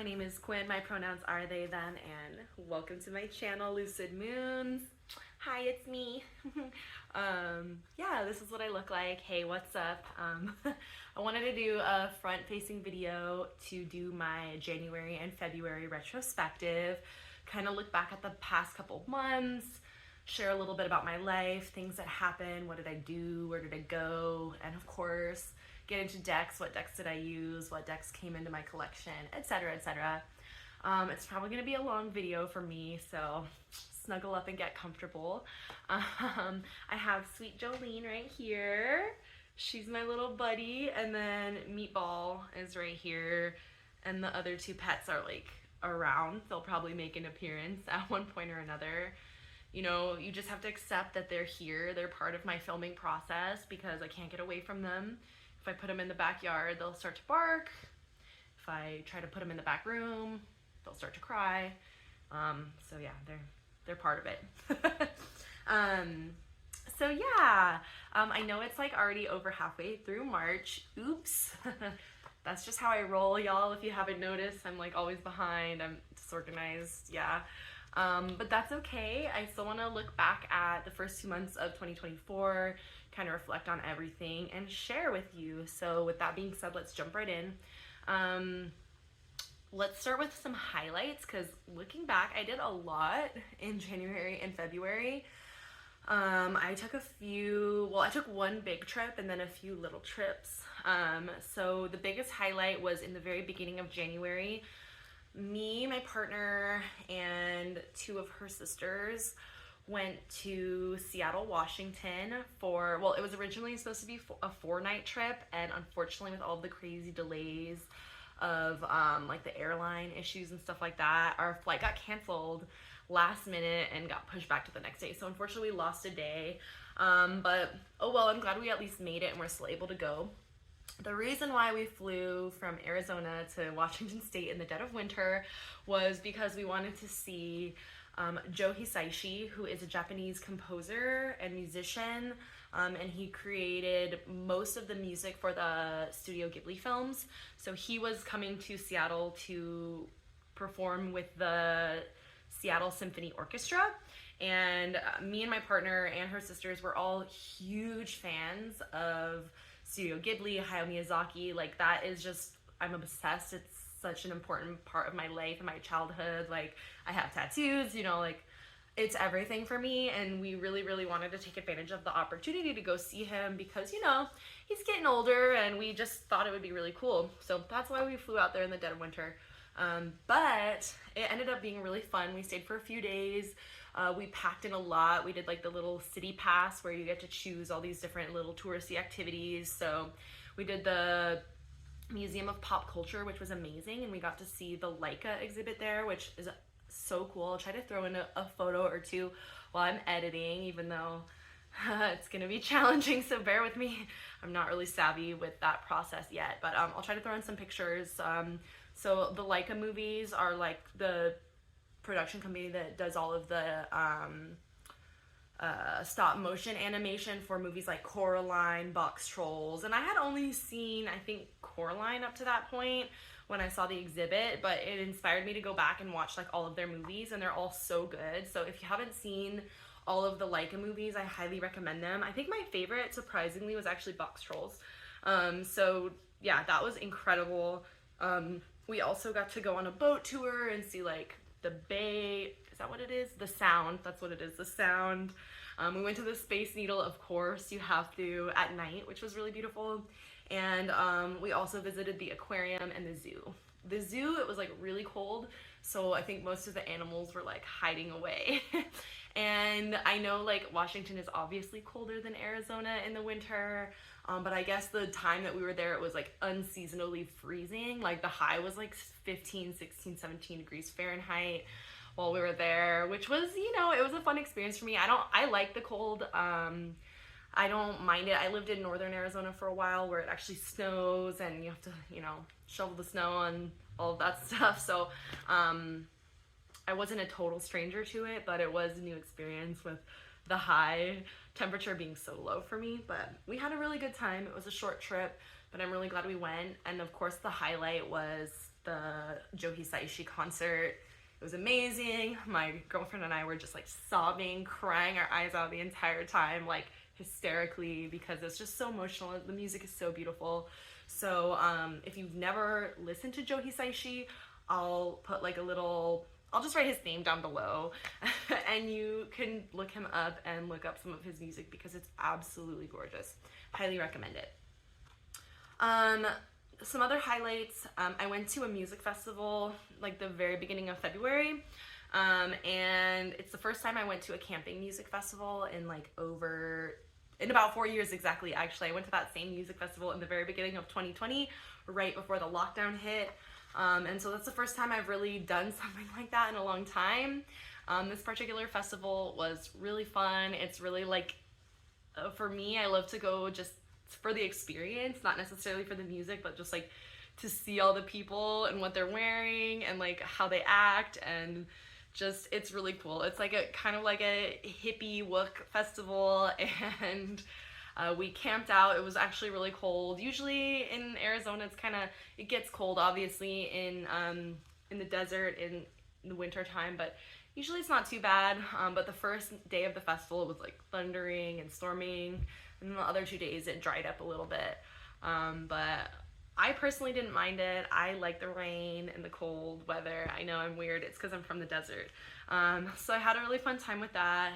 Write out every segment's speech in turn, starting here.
my name is Quinn. My pronouns are they, them, and welcome to my channel, Lucid Moons. Hi, it's me. Yeah, this is what I look like. Hey, what's up? I wanted to do a front-facing video to do my January and February retrospective, kind of look back at the past couple months, share a little bit about my life, things that happened, what did I do, where did I go, and of course, get into decks, what decks did I use, what decks came into my collection, etc, etc. It's probably going to be a long video for me, so snuggle up and get comfortable. I have Sweet Jolene right here. She's my little buddy, and then Meatball is right here, and the other two pets are like around. They'll probably make an appearance at one point or another. You know, you just have to accept that they're here. They're part of my filming process because I can't get away from them. If I put them in the backyard, they'll start to bark. If I try to put them in the back room, they'll start to cry. So yeah, they're part of it. So yeah, I know it's like already over halfway through March. Oops. That's just how I roll, y'all. If you haven't noticed, I'm like always behind. I'm disorganized, yeah. But that's okay. I still want to look back at the first 2 months of 2024, kind of reflect on everything and share with you. So with that being said, let's jump right in. Let's start with some highlights, because looking back, I did a lot in January and February. I took one big trip and then a few little trips. So the biggest highlight was in the very beginning of January. Me, my partner, and two of her sisters went to Seattle, Washington for, well, it was originally supposed to be a 4-night trip, and unfortunately with all the crazy delays of like the airline issues and stuff like that, our flight got canceled last minute and got pushed back to the next day. So unfortunately we lost a day, but oh well, I'm glad we at least made it and we're still able to go. The reason why we flew from Arizona to Washington State in the dead of winter was because we wanted to see Joe Hisaishi, who is a Japanese composer and musician, and he created most of the music for the Studio Ghibli films. So he was coming to Seattle to perform with the Seattle Symphony Orchestra, and me and my partner and her sisters were all huge fans of Studio Ghibli, Hayao Miyazaki. Like, that is just, I'm obsessed. It's such an important part of my life and my childhood. Like, I have tattoos, you know, like, it's everything for me, and we really, really wanted to take advantage of the opportunity to go see him because, you know, he's getting older, and we just thought it would be really cool. So that's why we flew out there in the dead of winter. But it ended up being really fun. We stayed for a few days. We packed in a lot. We did like the little city pass where you get to choose all these different little touristy activities. So we did the Museum of Pop Culture, which was amazing, and we got to see the Leica exhibit there, which is so cool. I'll try to throw in a photo or two while I'm editing, even though it's gonna be challenging, so bear with me. I'm not really savvy with that process yet, but I'll try to throw in some pictures. So the Leica movies are like the production company that does all of the stop motion animation for movies like Coraline, Box Trolls, and I had only seen, I think, Coraline up to that point when I saw the exhibit, but it inspired me to go back and watch like all of their movies, and they're all so good. So if you haven't seen all of the Leica movies, I highly recommend them. I think my favorite, surprisingly, was actually Box Trolls. So yeah, that was incredible. We also got to go on a boat tour and see like the bay. Is that what it is? The Sound. That's what it is. The Sound. We went to the Space Needle, of course. You have to, at night, which was really beautiful. And we also visited the aquarium and the zoo. The zoo, it was like really cold, so I think most of the animals were like hiding away. And I know like Washington is obviously colder than Arizona in the winter, but I guess the time that we were there, it was like unseasonably freezing. Like the high was like 15, 16, 17 degrees Fahrenheit while we were there, which was, you know, it was a fun experience for me. I like the cold. I don't mind it. I lived in northern Arizona for a while where it actually snows and you have to, you know, shovel the snow and all of that stuff. So I wasn't a total stranger to it, but it was a new experience with the high temperature being so low for me. But we had a really good time. It was a short trip, but I'm really glad we went. And of course the highlight was the Joe Hisaishi concert. It was amazing. My girlfriend and I were just like sobbing, crying our eyes out the entire time, like hysterically, because it's just so emotional. The music is so beautiful. So if you've never listened to Joe Hisaishi, I'll put like I'll just write his name down below and you can look him up and look up some of his music because it's absolutely gorgeous. Highly recommend it. Some other highlights, I went to a music festival like the very beginning of February, and it's the first time I went to a camping music festival in about 4 years exactly. Actually, I went to that same music festival in the very beginning of 2020, right before the lockdown hit, and so that's the first time I've really done something like that in a long time. This particular festival was really fun. It's really like, for me, I love to go just for the experience, not necessarily for the music, but just like to see all the people and what they're wearing and like how they act, and just it's really cool. It's like a kind of like a hippie wook festival, and we camped out. It was actually really cold. Usually in Arizona it gets cold obviously in the desert in the winter time, but usually it's not too bad. But the first day of the festival it was like thundering and storming, and the other 2 days it dried up a little bit. But I personally didn't mind it. I like the rain and the cold weather. I know I'm weird. It's because I'm from the desert. So I had a really fun time with that.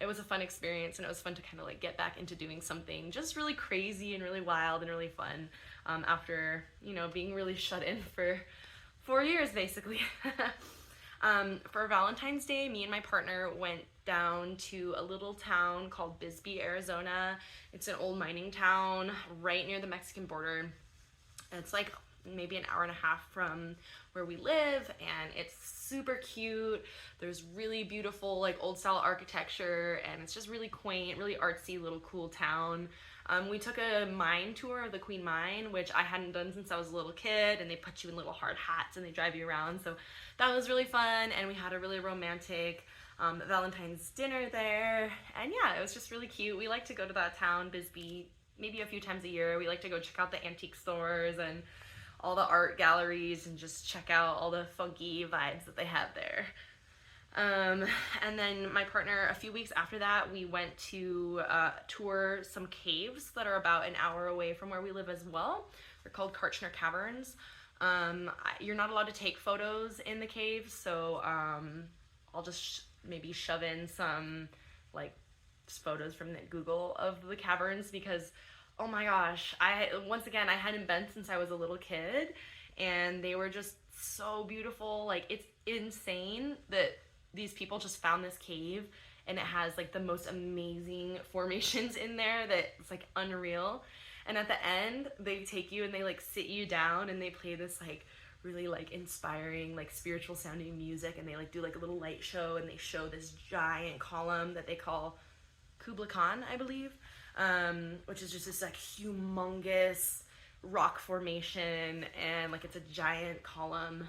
It was a fun experience, and it was fun to kind of like get back into doing something just really crazy and really wild and really fun after, being really shut in for 4 years basically. For Valentine's Day, me and my partner went down to a little town called Bisbee, Arizona. It's an old mining town right near the Mexican border. It's like maybe an hour and a half from where we live, and it's super cute. There's really beautiful like old style architecture, and it's just really quaint, really artsy little cool town. We took a mine tour of the Queen Mine, which I hadn't done since I was a little kid, and they put you in little hard hats and they drive you around, so that was really fun. And we had a really romantic Valentine's dinner there, and yeah, it was just really cute. We like to go to that town, Bisbee, maybe a few times a year. We like to go check out the antique stores and all the art galleries and just check out all the funky vibes that they have there. And then my partner, a few weeks after that, we went to tour some caves that are about an hour away from where we live as well. They're called Karchner Caverns. You're not allowed to take photos in the caves, so I'll just maybe shove in some like just photos from the Google of the caverns, because oh my gosh, I hadn't been since I was a little kid, and they were just so beautiful. Like, it's insane that these people just found this cave and it has like the most amazing formations in there that it's like unreal. And at the end they take you and they like sit you down and they play this like really like inspiring like spiritual sounding music, and they like do like a little light show, and they show this giant column that they call Kubla Khan, I believe, which is just this like humongous rock formation, and like it's a giant column.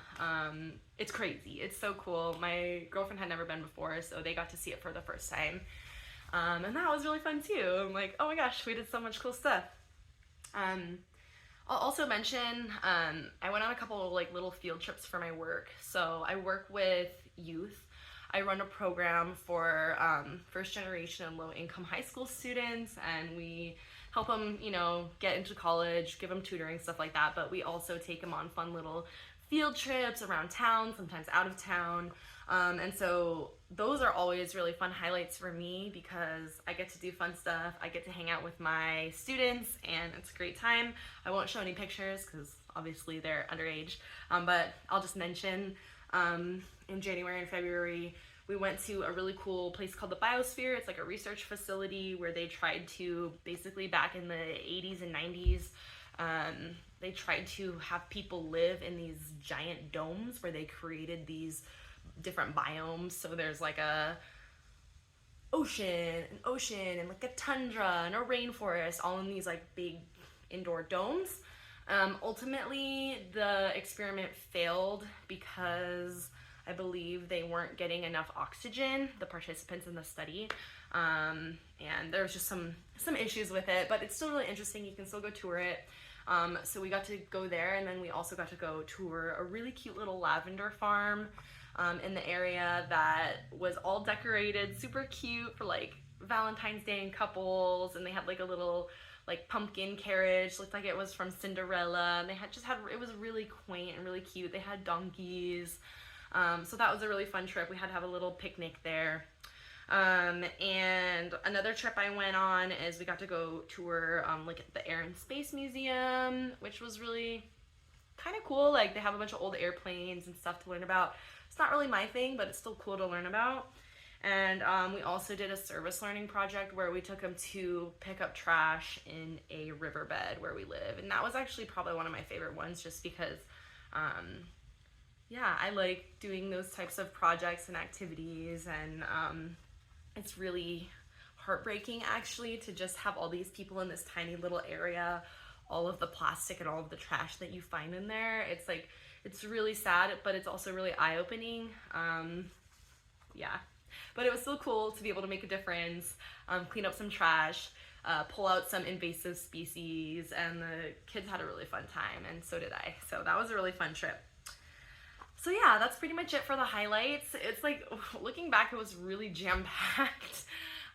It's crazy. It's so cool. My girlfriend had never been before, so they got to see it for the first time, and that was really fun too. I'm like, oh my gosh, we did so much cool stuff. I'll also mention I went on a couple of like little field trips for my work. So I work with youth. I run a program for first generation and low income high school students, and we help them, get into college, give them tutoring, stuff like that. But we also take them on fun little field trips around town, sometimes out of town. And so those are always really fun highlights for me, because I get to do fun stuff. I get to hang out with my students, and it's a great time. I won't show any pictures because obviously they're underage, but I'll just mention in January and February, we went to a really cool place called the Biosphere. It's like a research facility where they tried to, basically back in the 80s and 90s, they tried to have people live in these giant domes where they created these different biomes. So there's like an ocean, and like a tundra, and a rainforest, all in these like big indoor domes. Ultimately, the experiment failed because I believe they weren't getting enough oxygen, the participants in the study, and there was just some issues with it, but it's still really interesting. You can still go tour it. So we got to go there, and then we also got to go tour a really cute little lavender farm in the area that was all decorated super cute for like Valentine's Day and couples, and they had like a little like pumpkin carriage, looked like it was from Cinderella, and they had it was really quaint and really cute. They had donkeys, so that was a really fun trip. We had to have a little picnic there. And another trip I went on is we got to go tour like the Air and Space Museum, which was really kind of cool. Like they have a bunch of old airplanes and stuff to learn about. It's not really my thing, but it's still cool to learn about. And we also did a service learning project where we took them to pick up trash in a riverbed where we live. And that was actually probably one of my favorite ones, just because, yeah, I like doing those types of projects and activities. And it's really heartbreaking, actually, to just have all these people in this tiny little area, all of the plastic and all of the trash that you find in there. It's like, it's really sad, but it's also really eye-opening. Yeah. But it was still cool to be able to make a difference, clean up some trash, pull out some invasive species, and the kids had a really fun time, and so did I. So that was a really fun trip. So yeah, that's pretty much it for the highlights. It's like, looking back, it was really jam-packed,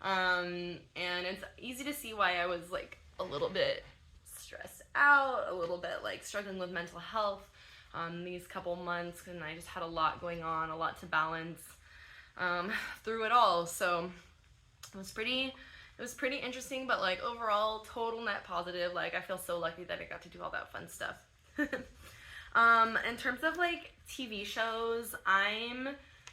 and it's easy to see why I was like a little bit stressed out, a little bit like struggling with mental health these couple months, and I just had a lot going on, a lot to balance through it all. So it was pretty interesting, but like overall total net positive. Like I feel so lucky that I got to do all that fun stuff. In terms of like TV shows, I'm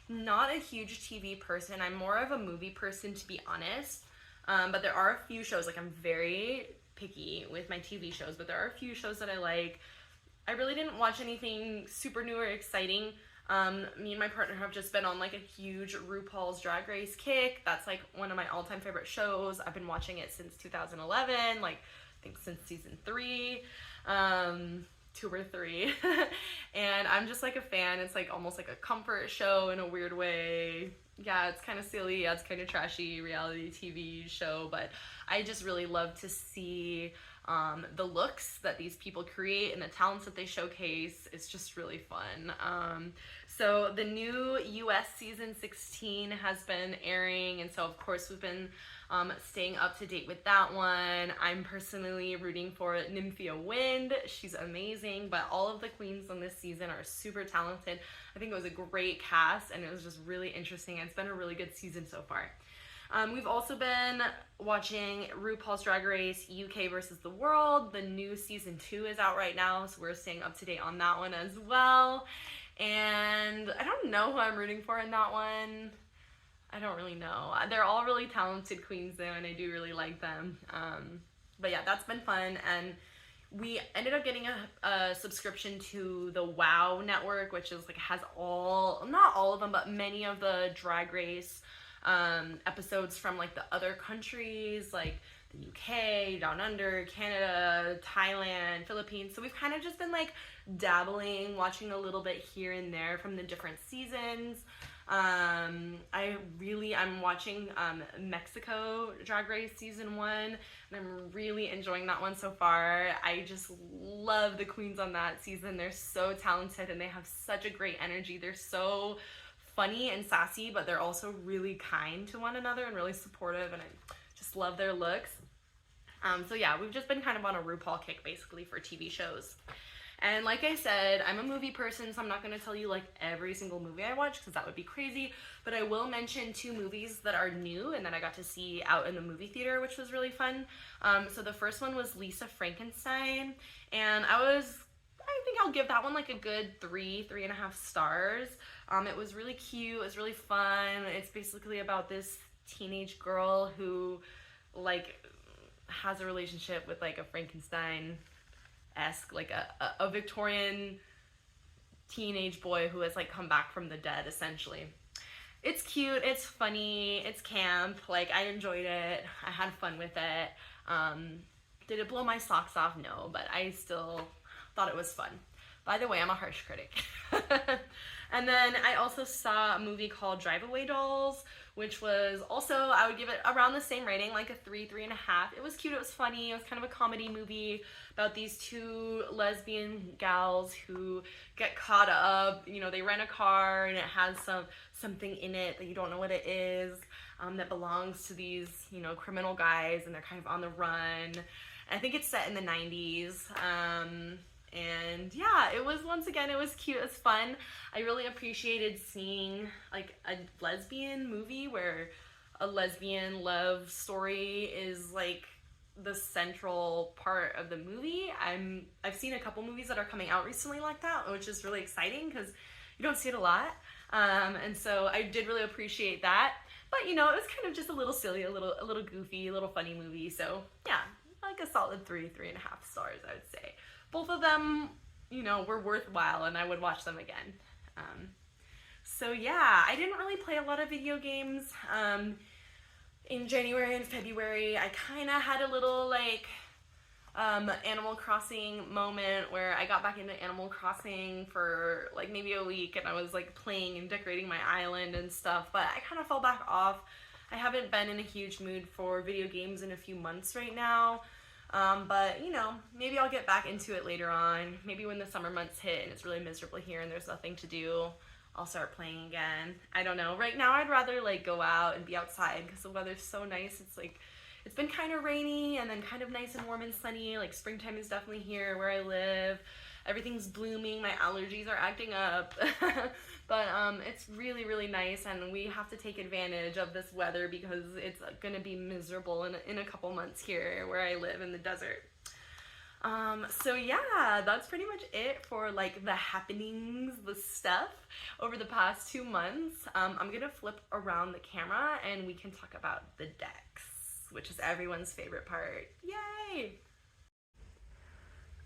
not a huge TV person. I'm more of a movie person, to be honest. But there are a few shows, like I'm very picky with my TV shows, but there are a few shows that I like. I really didn't watch anything super new or exciting. Me and my partner have just been on like a huge RuPaul's Drag Race kick. That's like one of my all-time favorite shows. I've been watching it since 2011, like I think since season 3, 2 or 3. And I'm just like a fan. It's like almost like a comfort show in a weird way. Yeah, it's kind of silly. Yeah, it's kind of trashy reality TV show, but I just really love to see the looks that these people create and the talents that they showcase. It's just really fun. So the new US season 16 has been airing, and so of course we've been staying up to date with that one. I'm personally rooting for Nymphia Wind. She's amazing, but all of the queens on this season are super talented. I think it was a great cast, and it was just really interesting. It's been a really good season so far. We've also been watching RuPaul's Drag Race UK versus the World. The new season 2 is out right now, so we're staying up to date on that one as well. And I don't know who I'm rooting for in that one. I don't really know. They're all really talented queens though, and I do really like them. But yeah, that's been fun. And we ended up getting a subscription to the WoW network, which is like has not all of them, but many of the Drag Race episodes from like the other countries, like the UK, Down Under, Canada, Thailand, Philippines. So we've kind of just been like dabbling, watching a little bit here and there from the different seasons. I'm watching Mexico Drag Race season 1, and I'm really enjoying that one so far. I just love the queens on that season. They're so talented and they have such a great energy. They're so funny and sassy, but they're also really kind to one another and really supportive, and I just love their looks. So yeah, we've just been kind of on a RuPaul kick basically for TV shows. And like I said, I'm a movie person, so I'm not going to tell you like every single movie I watch because that would be crazy, but I will mention 2 movies that are new and that I got to see out in the movie theater, which was really fun. So the first one was Lisa Frankenstein, and I think I'll give that one like a good 3.5 stars. It was really cute, it was really fun. It's basically about this teenage girl who like has a relationship with like a Frankenstein-esque, like a Victorian teenage boy who has like come back from the dead essentially. It's cute, it's funny, it's camp, like I enjoyed it, I had fun with it. Did it blow my socks off? No, but I still thought it was fun. By the way, I'm a harsh critic. And then I also saw a movie called Driveaway Dolls, which was also, I would give it around the same rating, like a 3.5. It was cute, it was funny, it was kind of a comedy movie about these two lesbian gals who get caught up. You know, they rent a car and it has something in it that you don't know what it is, that belongs to these, you know, criminal guys, and they're kind of on the run. I think it's set in the 90s. And yeah, it was, once again, it was cute, it was fun. I really appreciated seeing like a lesbian movie where a lesbian love story is like the central part of the movie. I've seen a couple movies that are coming out recently like that, which is really exciting because you don't see it a lot. And so I did really appreciate that. But you know, it was kind of just a little silly, a little goofy, a little funny movie. So yeah, like a solid 3.5 stars, I would say. Both of them, you know, were worthwhile, and I would watch them again. So yeah, I didn't really play a lot of video games. In January and February, I kind of had a little like Animal Crossing moment where I got back into Animal Crossing for like maybe a week, and I was like playing and decorating my island and stuff, but I kind of fell back off. I haven't been in a huge mood for video games in a few months right now. But you know, maybe I'll get back into it later on. Maybe when the summer months hit and it's really miserable here and there's nothing to do, I'll start playing again. I don't know. Right now I'd rather like go out and be outside because the weather's so nice. It's like, it's been kind of rainy and then kind of nice and warm and sunny. Like springtime is definitely here where I live. Everything's blooming. My allergies are acting up. But it's really, really nice, and we have to take advantage of this weather because it's gonna be miserable in a couple months here where I live in the desert. So yeah, that's pretty much it for like the happenings, the stuff over the past 2 months. I'm gonna flip around the camera and we can talk about the decks, which is everyone's favorite part. Yay!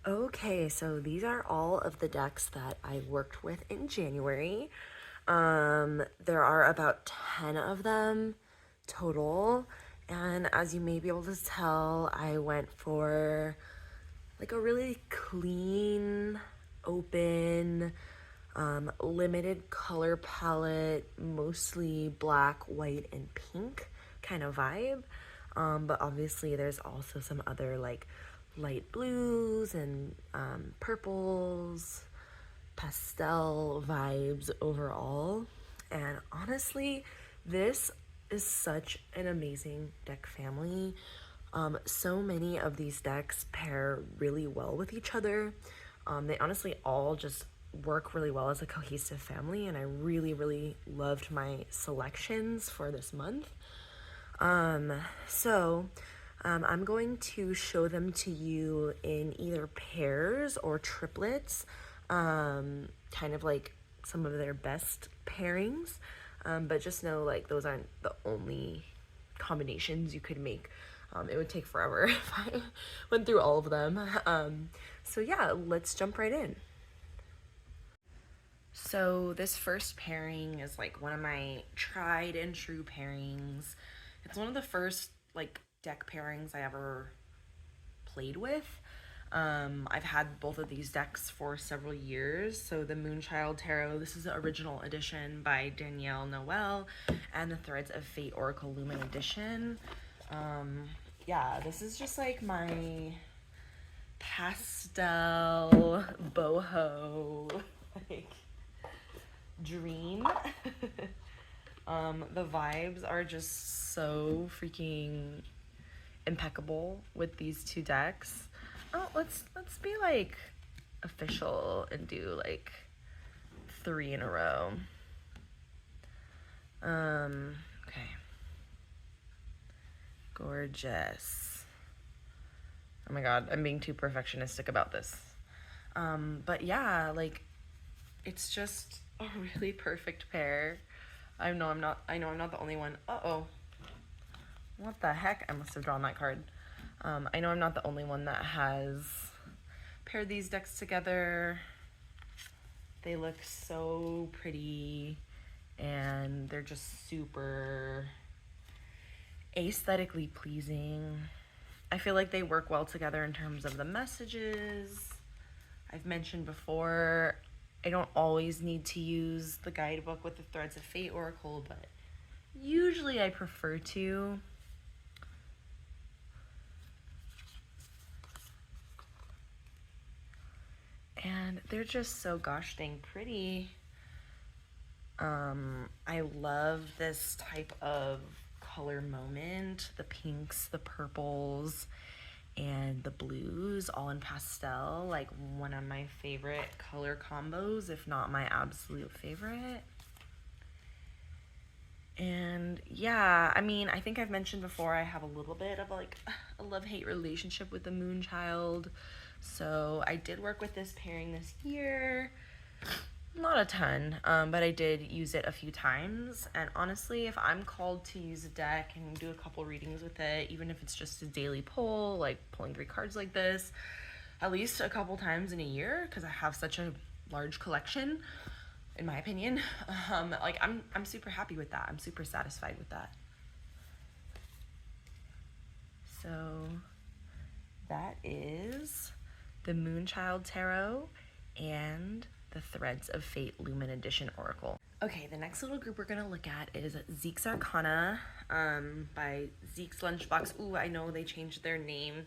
Okay, so these are all of the decks that I worked with in January. There are about 10 of them total, and as you may be able to tell, I went for like a really clean, open, limited color palette, mostly black, white, and pink kind of vibe. But obviously there's also some other like light blues and purples, pastel vibes overall. And honestly, this is such an amazing deck family. So many of these decks pair really well with each other. They honestly all just work really well as a cohesive family, and I really, really loved my selections for this month. I'm going to show them to you in either pairs or triplets, kind of like some of their best pairings, but just know like those aren't the only combinations you could make. It would take forever if I went through all of them. So yeah, let's jump right in. So this first pairing is like one of my tried and true pairings. It's one of the first like deck pairings I ever played with. I've had both of these decks for several years. So the Moonchild Tarot, this is the original edition by Danielle, Noel, and the Threads of Fate Oracle Lumen edition. Yeah, this is just like my pastel boho like dream. The vibes are just so freaking impeccable with these two decks. Oh, let's be like official and do like 3 in a row. Okay. Gorgeous. Oh my god, I'm being too perfectionistic about this. But yeah, like it's just a really perfect pair. I know I'm not the only one. Uh-oh. What the heck? I must have drawn that card. I know I'm not the only one that has paired these decks together. They look so pretty and they're just super aesthetically pleasing. I feel like they work well together in terms of the messages. I've mentioned before, I don't always need to use the guidebook with the Threads of Fate Oracle, but usually I prefer to. And they're just so gosh dang pretty. I love this type of color moment, the pinks, the purples, and the blues all in pastel, like one of my favorite color combos, if not my absolute favorite. And yeah, I mean, I think I've mentioned before, I have a little bit of like a love-hate relationship with the Moonchild. So I did work with this pairing this year. Not a ton, but I did use it a few times. And honestly, if I'm called to use a deck and do a couple readings with it, even if it's just a daily pull, like pulling 3 cards like this, at least a couple times in a year, because I have such a large collection, in my opinion, like I'm super happy with that. I'm super satisfied with that. So that is the Moonchild Tarot and the Threads of Fate Lumen Edition Oracle. Okay, the next little group we're gonna look at is Zekes Arcana by Zekes Lunchbox. Ooh, I know they changed their name.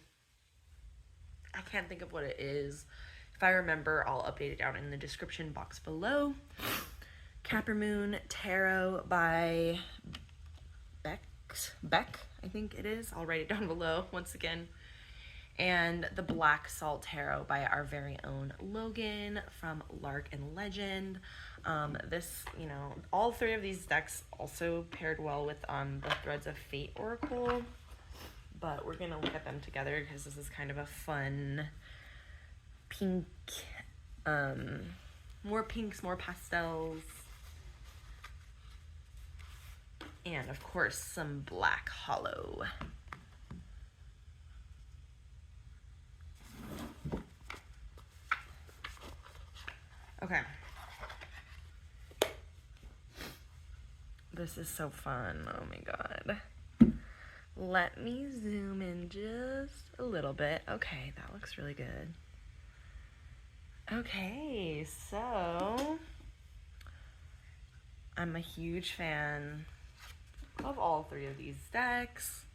I can't think of what it is. If I remember, I'll update it down in the description box below. Caprimoon Tarot by Beck, I think it is. I'll write it down below once again. And the Black Salt Tarot by our very own Logan from Lark and Legend. This, you know, all 3 of these decks also paired well with the Threads of Fate Oracle, but we're gonna look at them together because this is kind of a fun pink, more pinks, more pastels, and of course some black hollow. Okay. This is so fun. Oh my god. Let me zoom in just a little bit. Okay, that looks really good. Okay, so I'm a huge fan of all 3 of these decks.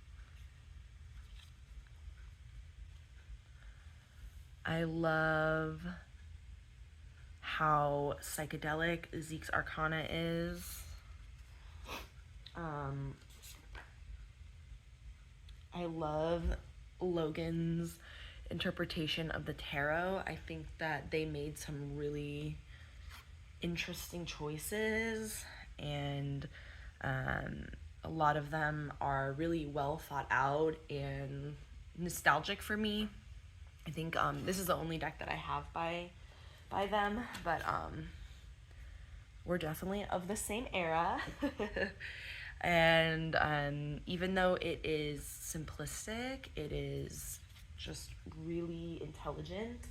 I love how psychedelic Zekes Arcana is. I love Logan's interpretation of the tarot. I think that they made some really interesting choices, and a lot of them are really well thought out and nostalgic for me. I think this is the only deck that I have by them, but we're definitely of the same era. And even though it is simplistic, it is just really intelligent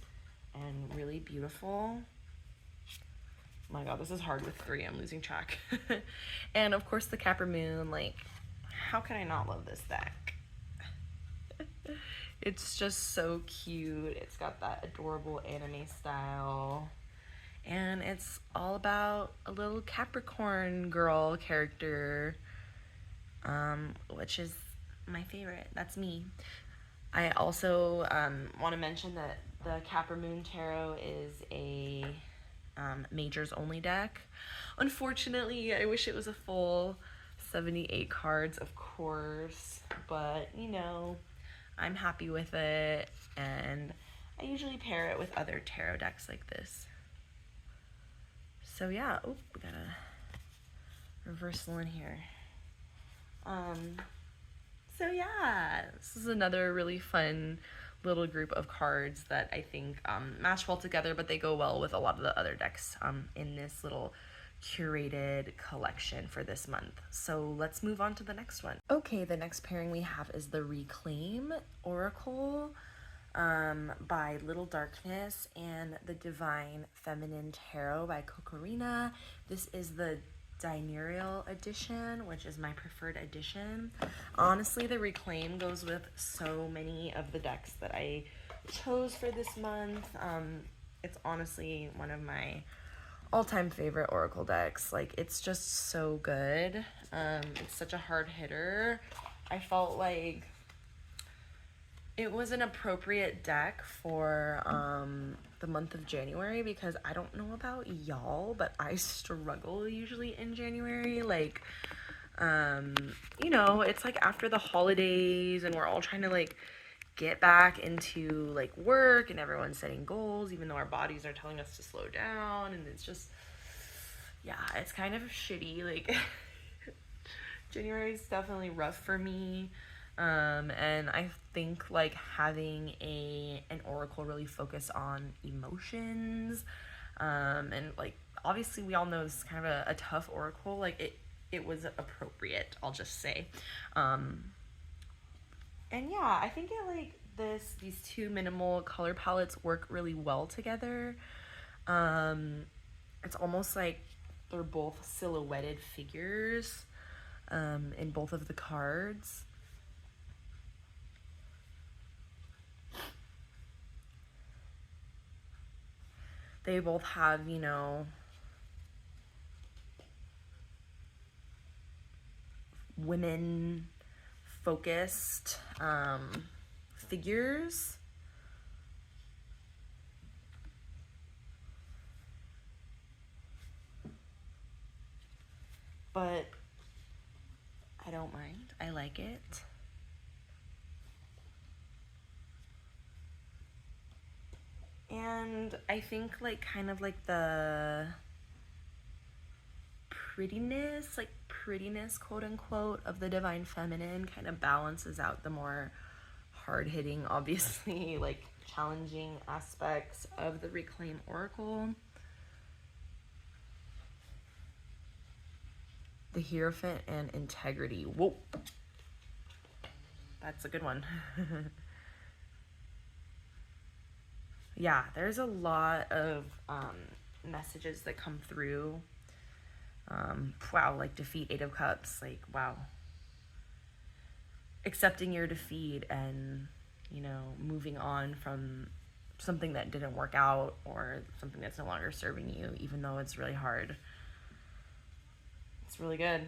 and really beautiful. Oh my god, this is hard with 3. I'm losing track. And of course the Caprimoon, like, how can I not love this deck? It's just so cute. It's got that adorable anime style. And it's all about a little Capricorn girl character, which is my favorite. That's me. I also want to mention that the Caprimoon Tarot is a majors only deck. Unfortunately, I wish it was a full 78 cards, of course, but you know, I'm happy with it, and I usually pair it with other tarot decks like this. So yeah, oh, we got a reversal in here. So yeah, this is another really fun little group of cards that I think match well together, but they go well with a lot of the other decks in this little curated collection for this month. So let's move on to the next one. Okay, the next pairing we have is the Reclaim Oracle by Little Darkness and the Divine Feminine Tarot by Cocorrina. This is the Diurnal edition, which is my preferred edition. Honestly, the Reclaim goes with so many of the decks that I chose for this month. it's honestly one of my all-time favorite Oracle decks. Like, it's just so good. It's such a hard hitter. I felt like it was an appropriate deck for the month of January, because I don't know about y'all, but I struggle usually in January. Like, you know, it's like after the holidays and we're all trying to like get back into like work and everyone's setting goals, even though our bodies are telling us to slow down, and it's just, yeah, it's kind of shitty. Like, January is definitely rough for me. And I think like having an oracle really focus on emotions, and like obviously we all know this is kind of a tough oracle. Like, it was appropriate, I'll just say. And yeah, I think it like these two minimal color palettes work really well together. It's almost like they're both silhouetted figures in both of the cards. They both have, you know, women focused figures. But I don't mind. I like it. And I think like kind of like the prettiness, quote unquote, of the Divine Feminine kind of balances out the more hard-hitting, obviously, like challenging aspects of the Reclaim Oracle. The Hierophant and Integrity. Whoa. That's a good one. Yeah, there's a lot of messages that come through. Wow, like defeat 8 of Cups. Like, wow. Accepting your defeat and, you know, moving on from something that didn't work out or something that's no longer serving you, even though it's really hard. It's really good.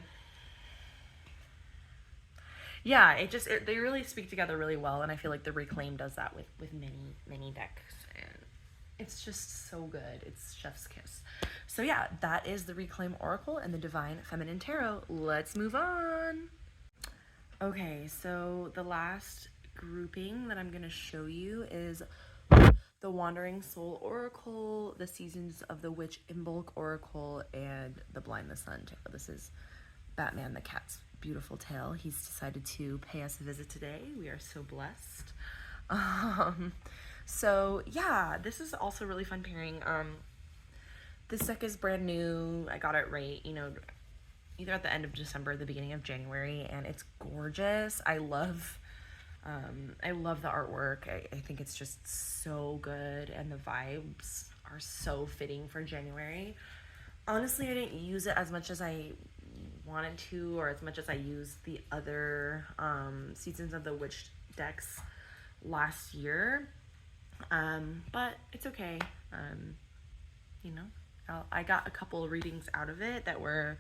Yeah, they really speak together really well, and I feel like the Reclaim does that with many decks, and it's just so good. It's chef's kiss. So yeah, that is the Reclaim Oracle and the Divine Feminine Tarot. Let's move on. Okay, so the last grouping that I'm going to show you is the Wandering Soul Oracle, the Seasons of the Witch Imbolc Oracle, and the Blind the Sun Tarot. This is Batman the Cat's beautiful tale. He's decided to pay us a visit today. We are so blessed. So yeah, this is also a really fun pairing. This deck is brand new. I got it right, you know, either at the end of December or the beginning of January, and it's gorgeous. I love the artwork. I think it's just so good, and the vibes are so fitting for January. Honestly, I didn't use it as much as I wanted to, or as much as I used the other Seasons of the Witch decks last year, but it's okay. You know, I got a couple of readings out of it that were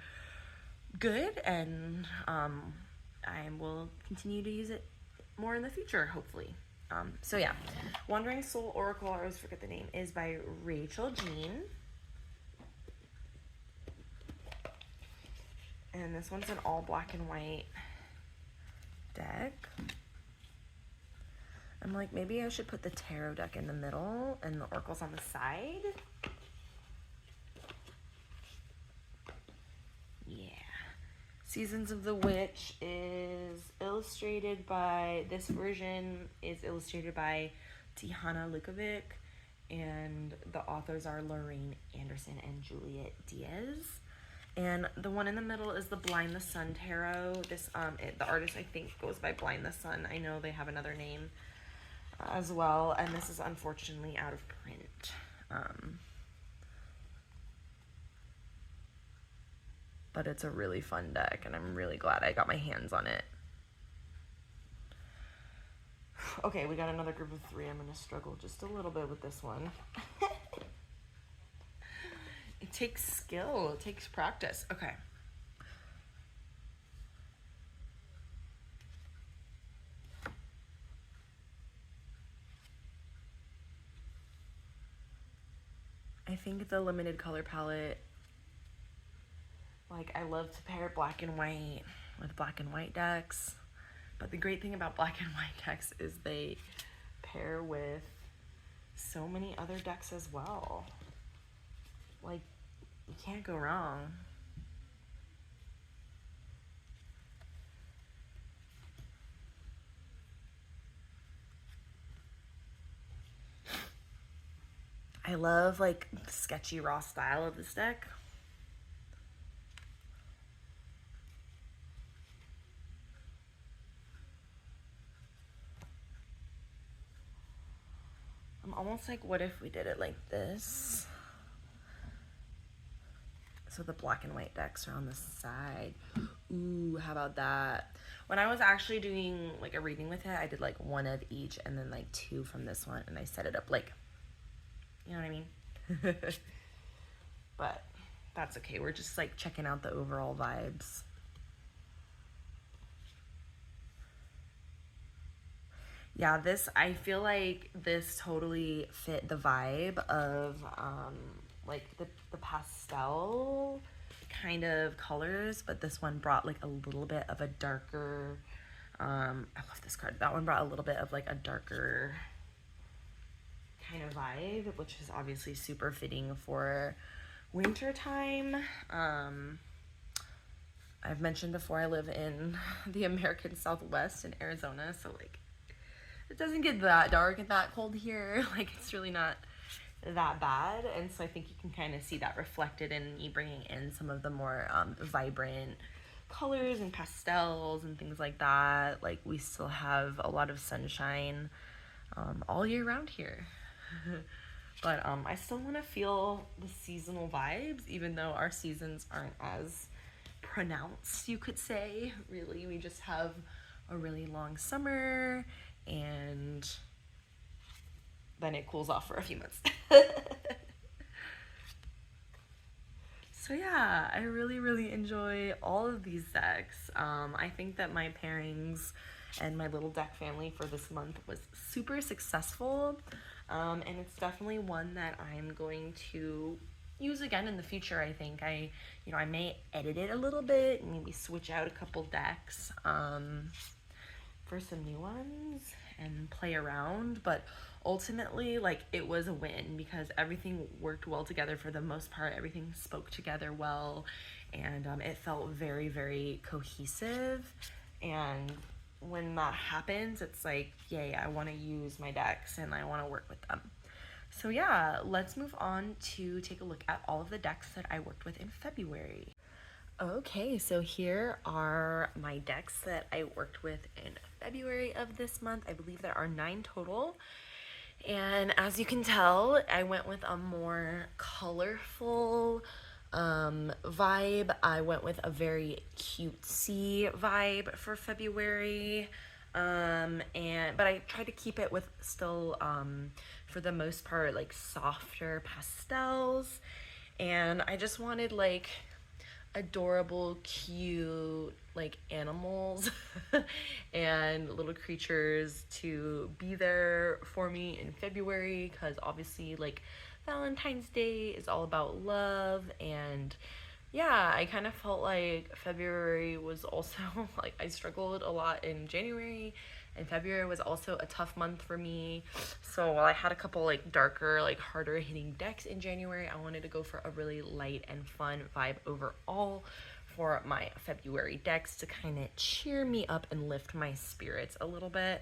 good, and I will continue to use it more in the future, hopefully. So yeah, Wandering Soul Oracle, I always forget the name, is by Rachael Jean. And this one's an all black and white deck. I'm like, maybe I should put the tarot deck in the middle and the oracles on the side. Yeah. Seasons of the Witch is illustrated by, this version is illustrated by Tijana Lukovic, and the authors are Lorraine Anderson and Juliet Diaz. And the one in the middle is the Blind the Sun Tarot. This the artist, I think, goes by Blind the Sun. I know they have another name as well, and this is unfortunately out of print. But it's a really fun deck, and I'm really glad I got my hands on it. Okay, we got another group of 3. I'm gonna struggle just a little bit with this one. takes skill, it takes practice. Okay. I think the limited color palette, like, I love to pair black and white with black and white decks. But the great thing about black and white decks is they pair with so many other decks as well. Like, you can't go wrong. I love, like, the sketchy raw style of this deck. I'm almost like, what if we did it like this? So the black and white decks are on the side. Ooh, how about that? When I was actually doing like a reading with it, I did like one of each and then like two from this one, and I set it up like, you know what I mean? But that's okay. We're just like checking out the overall vibes. Yeah, this, I feel like this totally fit the vibe of like the pastel kind of colors, but this one brought like a little bit of a darker, I love this card. That one brought a little bit of like a darker kind of vibe, which is obviously super fitting for winter time. I've mentioned before, I live in the American Southwest in Arizona, so like it doesn't get that dark and that cold here. Like, it's really not that bad. And so I think you can kind of see that reflected in me bringing in some of the more vibrant colors and pastels and things like that. Like, we still have a lot of sunshine all year round here. But I still want to feel the seasonal vibes, even though our seasons aren't as pronounced, you could say. Really, we just have a really long summer, and then it cools off for a few months. So yeah, I really enjoy all of these decks. I think that my pairings and my little deck family for this month was super successful, and it's definitely one that I'm going to use again in the future. I think I may edit it a little bit, maybe switch out a couple decks for some new ones and play around, but ultimately, like, it was a win because everything worked well together for the most part. Everything spoke together well, and it felt very cohesive. And when that happens, it's like, yay, I want to use my decks and I want to work with them. So yeah, let's move on to take a look at all of the decks that I worked with in February. Okay, so here are my decks that I worked with in February of this month. I believe there are 9 total. And as you can tell, I went with a more colorful vibe. I went with a very cutesy vibe for February. But I tried to keep it with still, for the most part, like softer pastels. And I just wanted like adorable, cute, like animals and little creatures to be there for me in February, because obviously like Valentine's Day is all about love. And yeah, I kind of felt like February was also like, I struggled a lot in January, and February was also a tough month for me. So while I had a couple like darker, like harder hitting decks in January, I wanted to go for a really light and fun vibe overall for my February decks to kind of cheer me up and lift my spirits a little bit.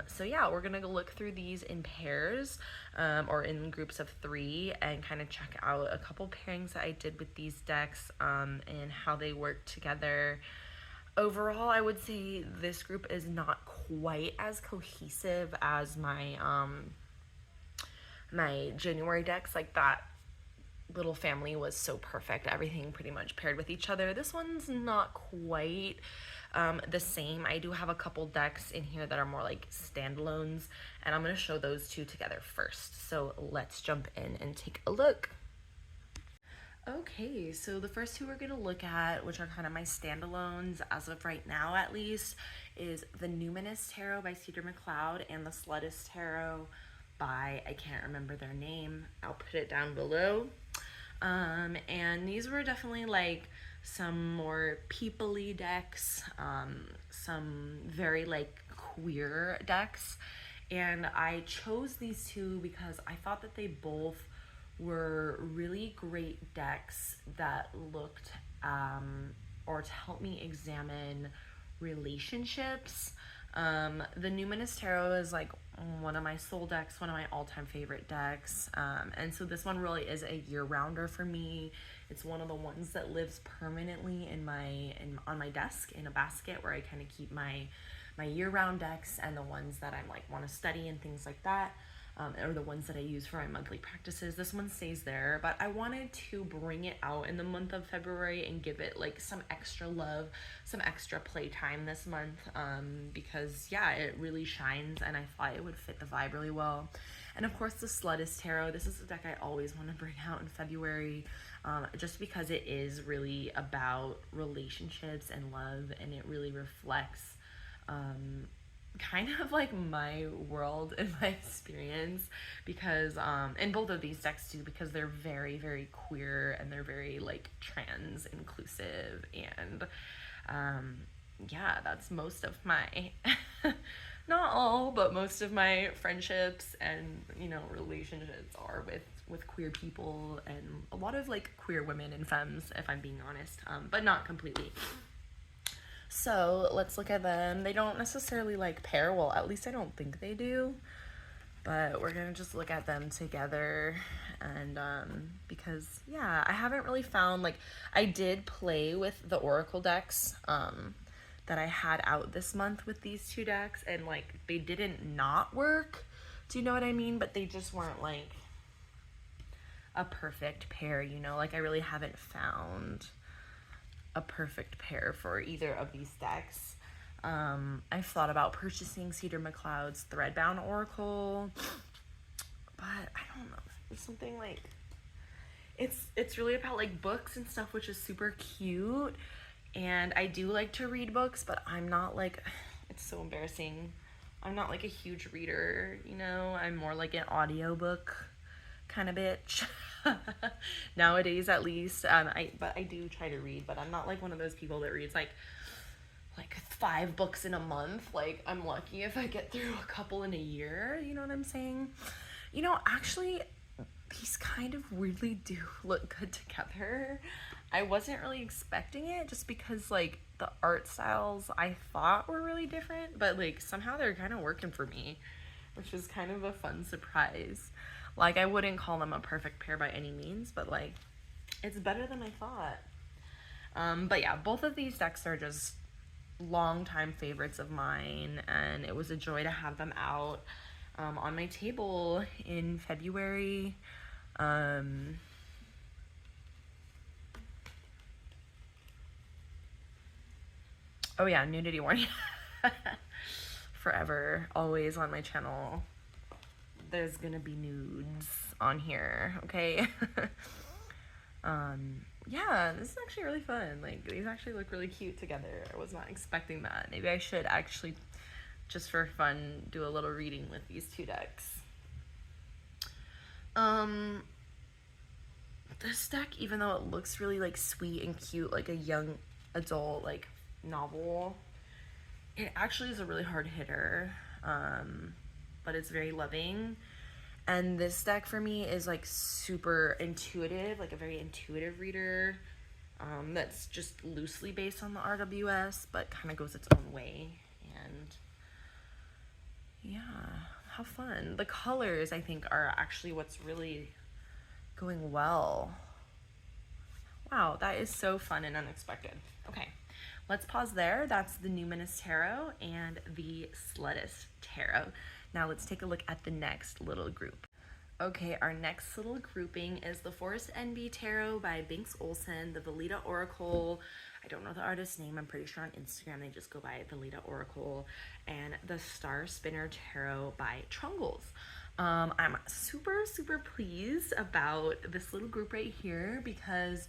So yeah, we're gonna go look through these in pairs or in groups of 3 and kind of check out a couple pairings that I did with these decks and how they work together. Overall, I would say this group is not quite as cohesive as my my January decks. Like, that little family was so perfect. Everything pretty much paired with each other. This one's not quite the same. I do have a couple decks in here that are more like standalones, and I'm going to show those 2 together first. So let's jump in and take a look. Okay, so the first two we're going to look at, which are kind of my standalones as of right now at least, is the Numinous Tarot by Cedar McCloud and the Slutist Tarot by, I can't remember their name, I'll put it down below. And these were definitely like some more people-y decks, some very like queer decks. And I chose these two because I thought that they both were really great decks that looked or to help me examine relationships. The Numinous Tarot is like one of my soul decks, one of my all-time favorite decks, and so this one really is a year-rounder for me. It's one of the ones that lives permanently on my desk in a basket where I kind of keep my year-round decks and the ones that I'm like want to study and things like that. Or the ones that I use for my monthly practices. This one stays there, but I wanted to bring it out in the month of February and give it like some extra love, some extra playtime this month, because yeah, it really shines and I thought it would fit the vibe really well. And of course the Slutist Tarot, this is a deck I always want to bring out in February, just because it is really about relationships and love, and it really reflects kind of like my world and my experience, because in both of these decks too, because they're very, very queer and they're very like trans inclusive, and yeah, that's most of my not all, but most of my friendships and, you know, relationships are with queer people, and a lot of like queer women and femmes, if I'm being honest, but not completely. So let's look at them. They don't necessarily like pair well, at least I don't think they do, but we're gonna just look at them together. And because yeah, I haven't really found, like, I did play with the Oracle decks that I had out this month with these two decks, and like they didn't not work, do you know what I mean? But they just weren't like a perfect pair, you know, like I really haven't found a perfect pair for either of these decks. I've thought about purchasing Cedar McCloud's Threadbound Oracle, but I don't know. There's something like, it's really about like books and stuff, which is super cute, and I do like to read books, but I'm not like, it's so embarrassing, I'm not like a huge reader, you know. I'm more like an audiobook kind of bitch. Nowadays at least, but I do try to read, but I'm not like one of those people that reads like 5 books in a month. Like, I'm lucky if I get through a couple in a year, you know what I'm saying? You know, actually these kind of weirdly do look good together. I wasn't really expecting it, just because like the art styles I thought were really different, but like somehow they're kind of working for me, which is kind of a fun surprise. Like, I wouldn't call them a perfect pair by any means, but like, it's better than I thought. But yeah, both of these decks are just longtime favorites of mine, and it was a joy to have them out on my table in February. Oh yeah, nudity warning. Forever, always on my channel. There's gonna be nudes on here, okay? Yeah, this is actually really fun. Like, these actually look really cute together. I was not expecting that. Maybe I should actually, just for fun, do a little reading with these two decks. This deck, even though it looks really like sweet and cute, like a young adult like novel, it actually is a really hard hitter. But it's very loving. And this deck for me is like super intuitive, like a very intuitive reader, that's just loosely based on the RWS, but kind of goes its own way. And yeah, how fun. The colors, I think, are actually what's really going well. Wow, that is so fun and unexpected. Okay, let's pause there. That's the Numinous Tarot and the Slutist Tarot. Now let's take a look at the next little group. Okay, our next little grouping is the Forest Enby Tarot by Binx Olson, the Veleda Oracle, I don't know the artist's name, I'm pretty sure on Instagram they just go by Veleda Oracle, and the Starspinner Tarot by Trungles. I'm super pleased about this little group right here because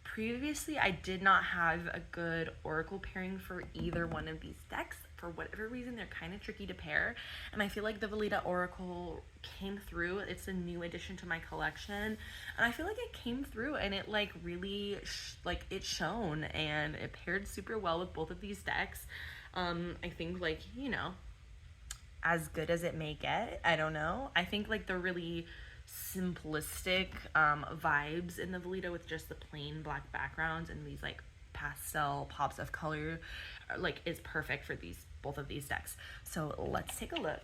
previously I did not have a good Oracle pairing for either one of these decks. For whatever reason, they're kind of tricky to pair, and I feel like the Veleda Oracle came through. It's a new addition to my collection, and I feel like it came through and it like really it shone, and it paired super well with both of these decks. I think, like, you know, as good as it may get. I don't know. I think like the really simplistic vibes in the Veleda with just the plain black backgrounds and these like pastel pops of color like is perfect for both of these decks. So let's take a look.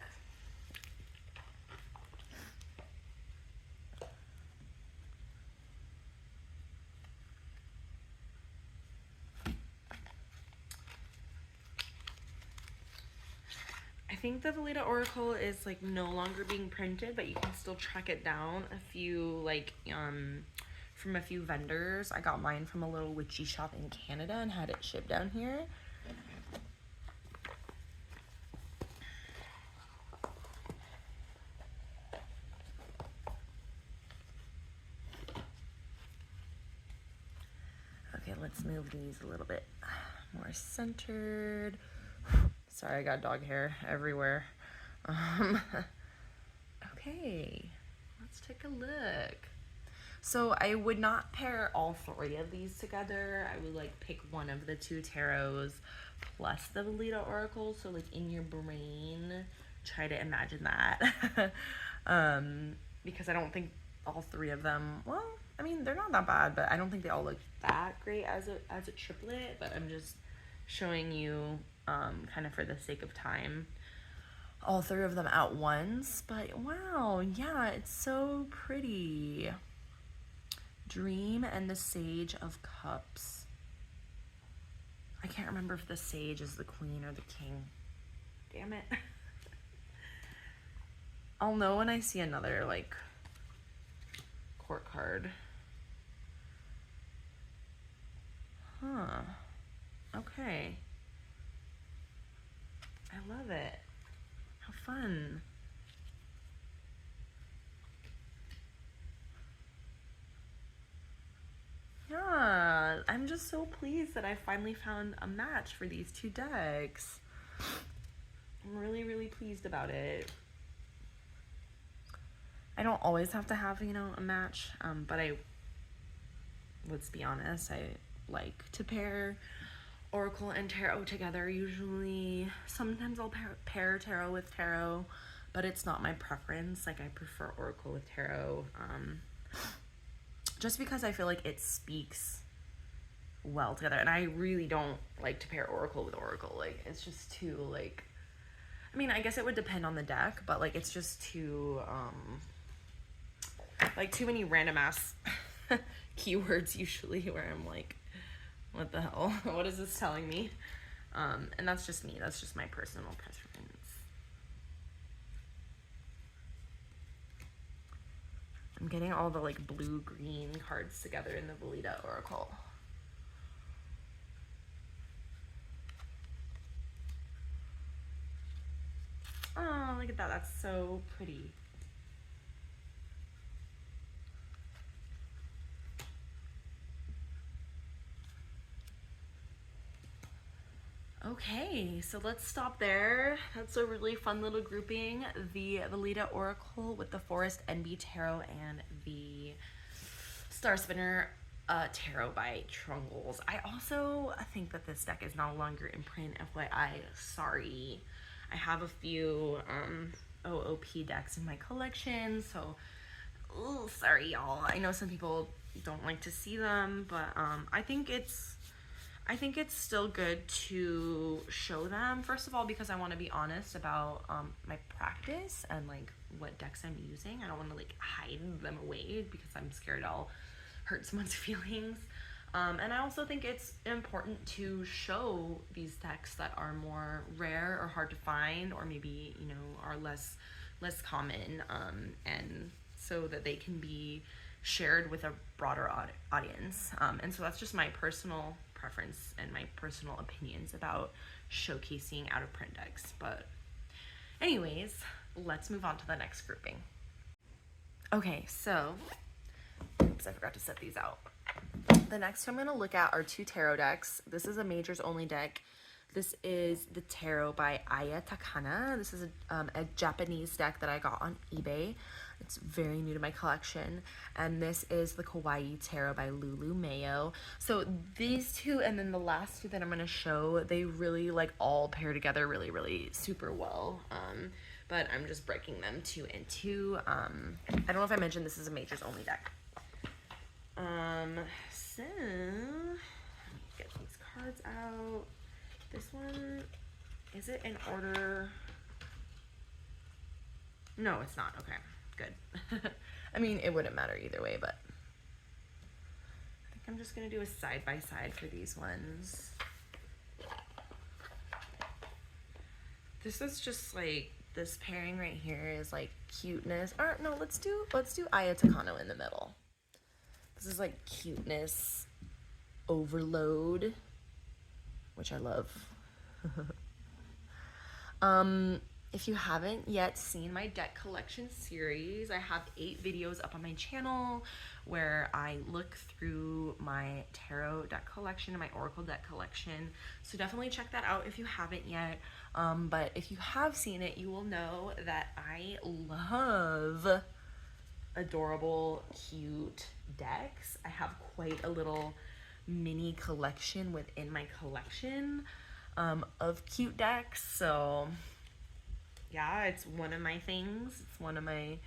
I think the Veleda Oracle is like no longer being printed, but you can still track it down a few like from a few vendors. I got mine from a little witchy shop in Canada and had it shipped down here. Okay, let's move these a little bit more centered. Sorry, I got dog hair everywhere. Okay, let's take a look. So I would not pair all three of these together. I would like pick one of the two tarots plus the Veleda Oracle. So like in your brain, try to imagine that. Because I don't think all three of them, well, I mean, they're not that bad, but I don't think they all look that great as a triplet, but I'm just showing you kind of for the sake of time all three of them at once. But wow, yeah, it's so pretty. Dream and the Sage of Cups. I can't remember if the Sage is the queen or the king. Damn it. I'll know when I see another like court card. Huh. Okay. I love it. How fun. Yeah, I'm just so pleased that I finally found a match for these two decks. I'm really pleased about it. I don't always have to have, you know, a match, but let's be honest, I like to pair Oracle and Tarot together usually. Sometimes I'll pair Tarot with Tarot, but it's not my preference. Like, I prefer Oracle with Tarot, just because I feel like it speaks well together. And I really don't like to pair Oracle with Oracle. Like, it's just too, like, I mean, I guess it would depend on the deck, but like, it's just too, like, too many random ass keywords usually where I'm like, what the hell? What is this telling me? And that's just me. That's just my personal preference. I'm getting all the like blue-green cards together in the Veleda Oracle. Oh, look at that. That's so pretty. Okay, so let's stop there. That's a really fun little grouping. The Veleda Oracle with the Forest Enby Tarot and the Starspinner Tarot by Trungles. I also think that this deck is no longer in print, FYI. Sorry. I have a few OOP decks in my collection, so sorry y'all. I know some people don't like to see them, but I think it's still good to show them, first of all, because I want to be honest about my practice and like what decks I'm using. I don't want to like hide them away because I'm scared I'll hurt someone's feelings. And I also think it's important to show these decks that are more rare or hard to find, or maybe, you know, are less common, and so that they can be shared with a broader audience. And so that's just my personal preference and my personal opinions about showcasing out of print decks. But anyways, let's move on to the next grouping. Okay, so, oops, I forgot to set these out. The next two I'm going to look at are two tarot decks. This is a majors only deck. This is the Tarot by Aya Takana. This is a Japanese deck that I got on eBay. It's very new to my collection. And this is the Kawaii Tarot by Lulu Mayo. So these two and then the last two that I'm going to show, they really like all pair together really, really super well. But I'm just breaking them two and two. I don't know if I mentioned this is a majors only deck. So let me get these cards out. This one, is it in order? No, it's not. Okay, good. I mean, it wouldn't matter either way, but I think I'm just gonna do a side-by-side for these ones. This is just like, this pairing right here is like cuteness. Or no, let's do Aya Takano in the middle. This is like cuteness overload, which I love. If you haven't yet seen my deck collection series, I have 8 videos up on my channel where I look through my tarot deck collection and my oracle deck collection. So definitely check that out if you haven't yet. But if you have seen it, you will know that I love adorable, cute decks. I have quite a little mini collection within my collection of cute decks. So yeah, it's one of my things. It's one of my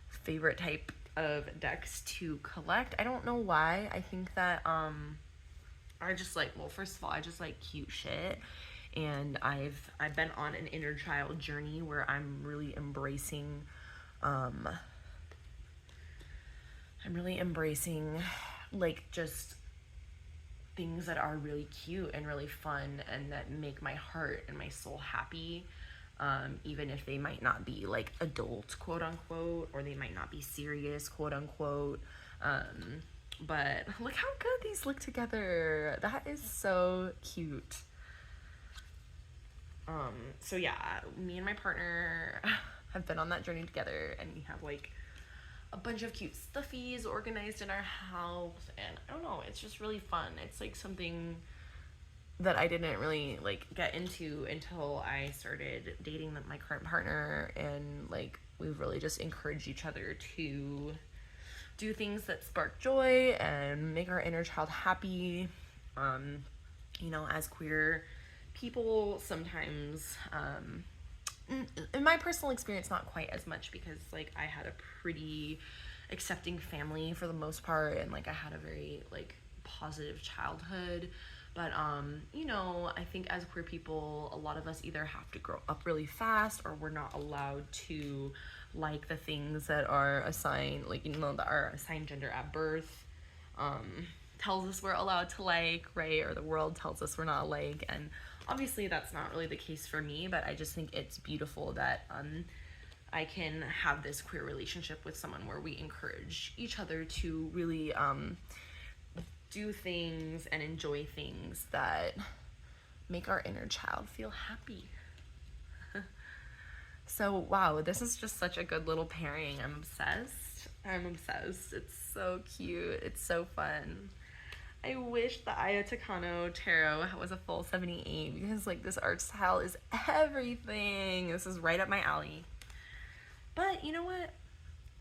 favorite type of decks to collect. I don't know why. I think that I just like, well, first of all, I just like cute shit. And I've been on an inner child journey where I'm really embracing like just things that are really cute and really fun and that make my heart and my soul happy, even if they might not be like adult, quote unquote, or they might not be serious, quote unquote. But look how good these look together. That is so cute. So yeah, me and my partner have been on that journey together, and we have like a bunch of cute stuffies organized in our house, and I don't know, it's just really fun. It's like something that I didn't really like get into until I started dating my current partner, and like we've really just encouraged each other to do things that spark joy and make our inner child happy. You know, as queer people, sometimes in my personal experience, not quite as much, because like I had a pretty accepting family for the most part, and like I had a very like positive childhood. But you know, I think as queer people, a lot of us either have to grow up really fast, or we're not allowed to like the things that are assigned, like, you know, that are assigned gender at birth. Tells us we're allowed to like, right? Or the world tells us we're not like. And obviously that's not really the case for me, but I just think it's beautiful that I can have this queer relationship with someone where we encourage each other to really do things and enjoy things that make our inner child feel happy. So wow, this is just such a good little pairing. I'm obsessed. It's so cute. It's so fun. I wish the Aya Takano Tarot was a full 78, because like this art style is everything. This is right up my alley. But you know what?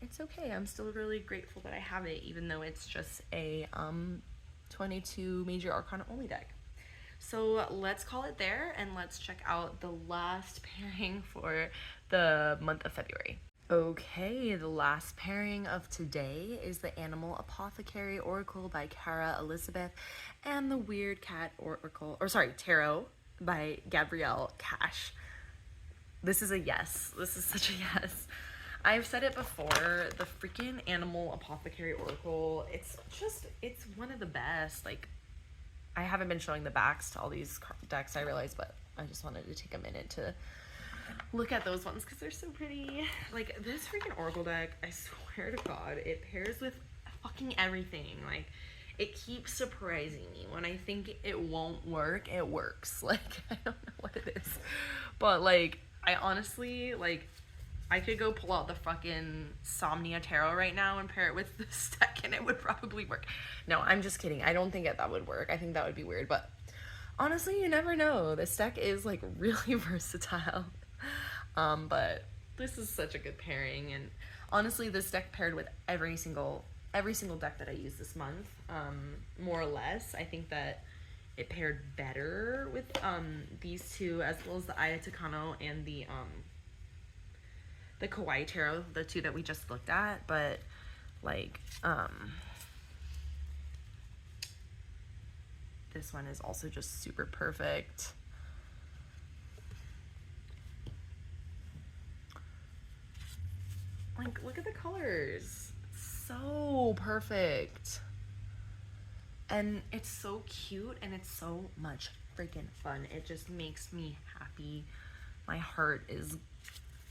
It's okay. I'm still really grateful that I have it, even though it's just a 22 major Arcana only deck. So let's call it there, and let's check out the last pairing for the month of February. Okay, the last pairing of today is the Animal Apothecary Oracle by Cara Elizabeth and the Weird Cat Tarot by Gabrielle Cash. This is a yes. This is such a yes. I've said it before, the freaking Animal Apothecary Oracle, it's one of the best. Like, I haven't been showing the backs to all these decks, I realize, but I just wanted to take a minute to look at those ones because they're so pretty. Like, this freaking Oracle deck, I swear to God, it pairs with fucking everything. Like, it keeps surprising me. When I think it won't work, it works. Like, I don't know what it is. But, like, I honestly, like, I could go pull out the fucking Somnia Tarot right now and pair it with this deck and it would probably work. No, I'm just kidding. I don't think that would work. I think that would be weird, but honestly, you never know. This deck is like really versatile. But this is such a good pairing, and honestly, this deck paired with every single deck that I used this month, more or less. I think that it paired better with these two, as well as the Ayatokano and the Kawaii Tarot, the two that we just looked at. But like this one is also just super perfect. Like, look at the colors. So perfect. And it's so cute and it's so much freaking fun. It just makes me happy. My heart is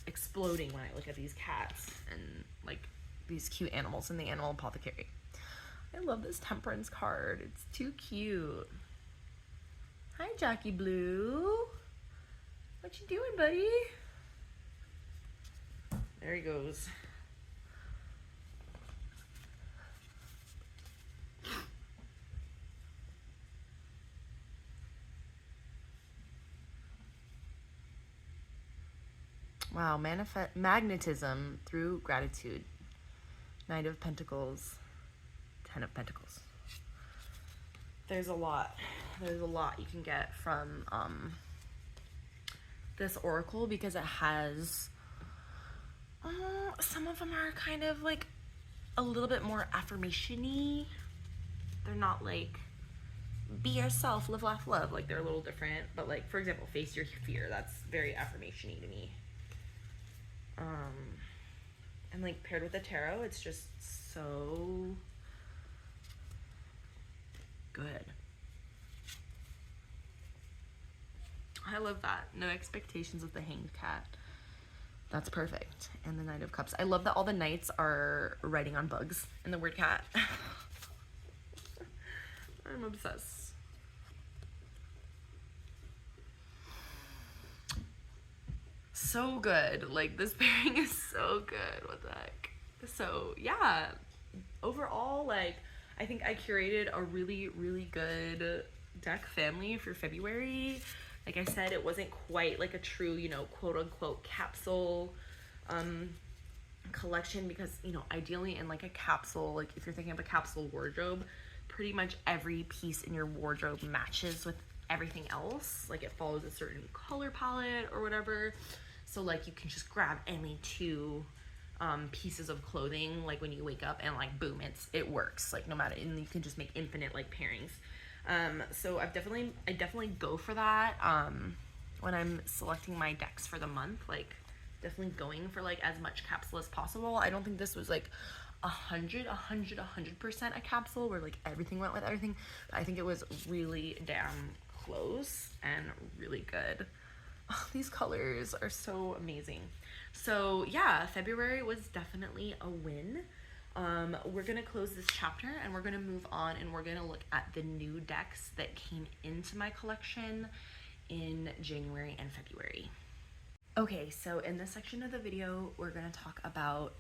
exploding when I look at these cats and like these cute animals in the Animal Apothecary. I love this Temperance card. It's too cute. Hi, Jackie Blue. What you doing, buddy? There he goes. Wow, magnetism through gratitude. Knight of Pentacles, 10 of Pentacles. There's a lot you can get from this oracle, because it has some of them are kind of like a little bit more affirmation-y. They're not like be yourself, live, laugh, love. Like, they're a little different. But like, for example, face your fear. That's very affirmation-y to me. And like paired with the tarot, it's just so good. I love that. No expectations with the Hanged Cat. That's perfect. And the Knight of Cups. I love that all the knights are writing on bugs in the word cat. I'm obsessed. So good. Like, this pairing is so good. What the heck? So yeah, overall, like, I think I curated a really, really good deck family for February. Like I said, it wasn't quite like a true, you know, quote unquote capsule collection, because, you know, ideally in like a capsule, like if you're thinking of a capsule wardrobe, pretty much every piece in your wardrobe matches with everything else. Like, it follows a certain color palette or whatever. So like, you can just grab any two pieces of clothing like when you wake up, and like boom, it works, like no matter, and you can just make infinite like pairings. So I definitely go for that when I'm selecting my decks for the month. Like, definitely going for like as much capsule as possible. I don't think this was like 100% a capsule where like everything went with everything, but I think it was really damn close and really good. Oh, these colors are so amazing. So yeah, February was definitely a win. We're gonna close this chapter and we're gonna move on, and we're gonna look at the new decks that came into my collection in January and February. Okay, so in this section of the video, we're gonna talk about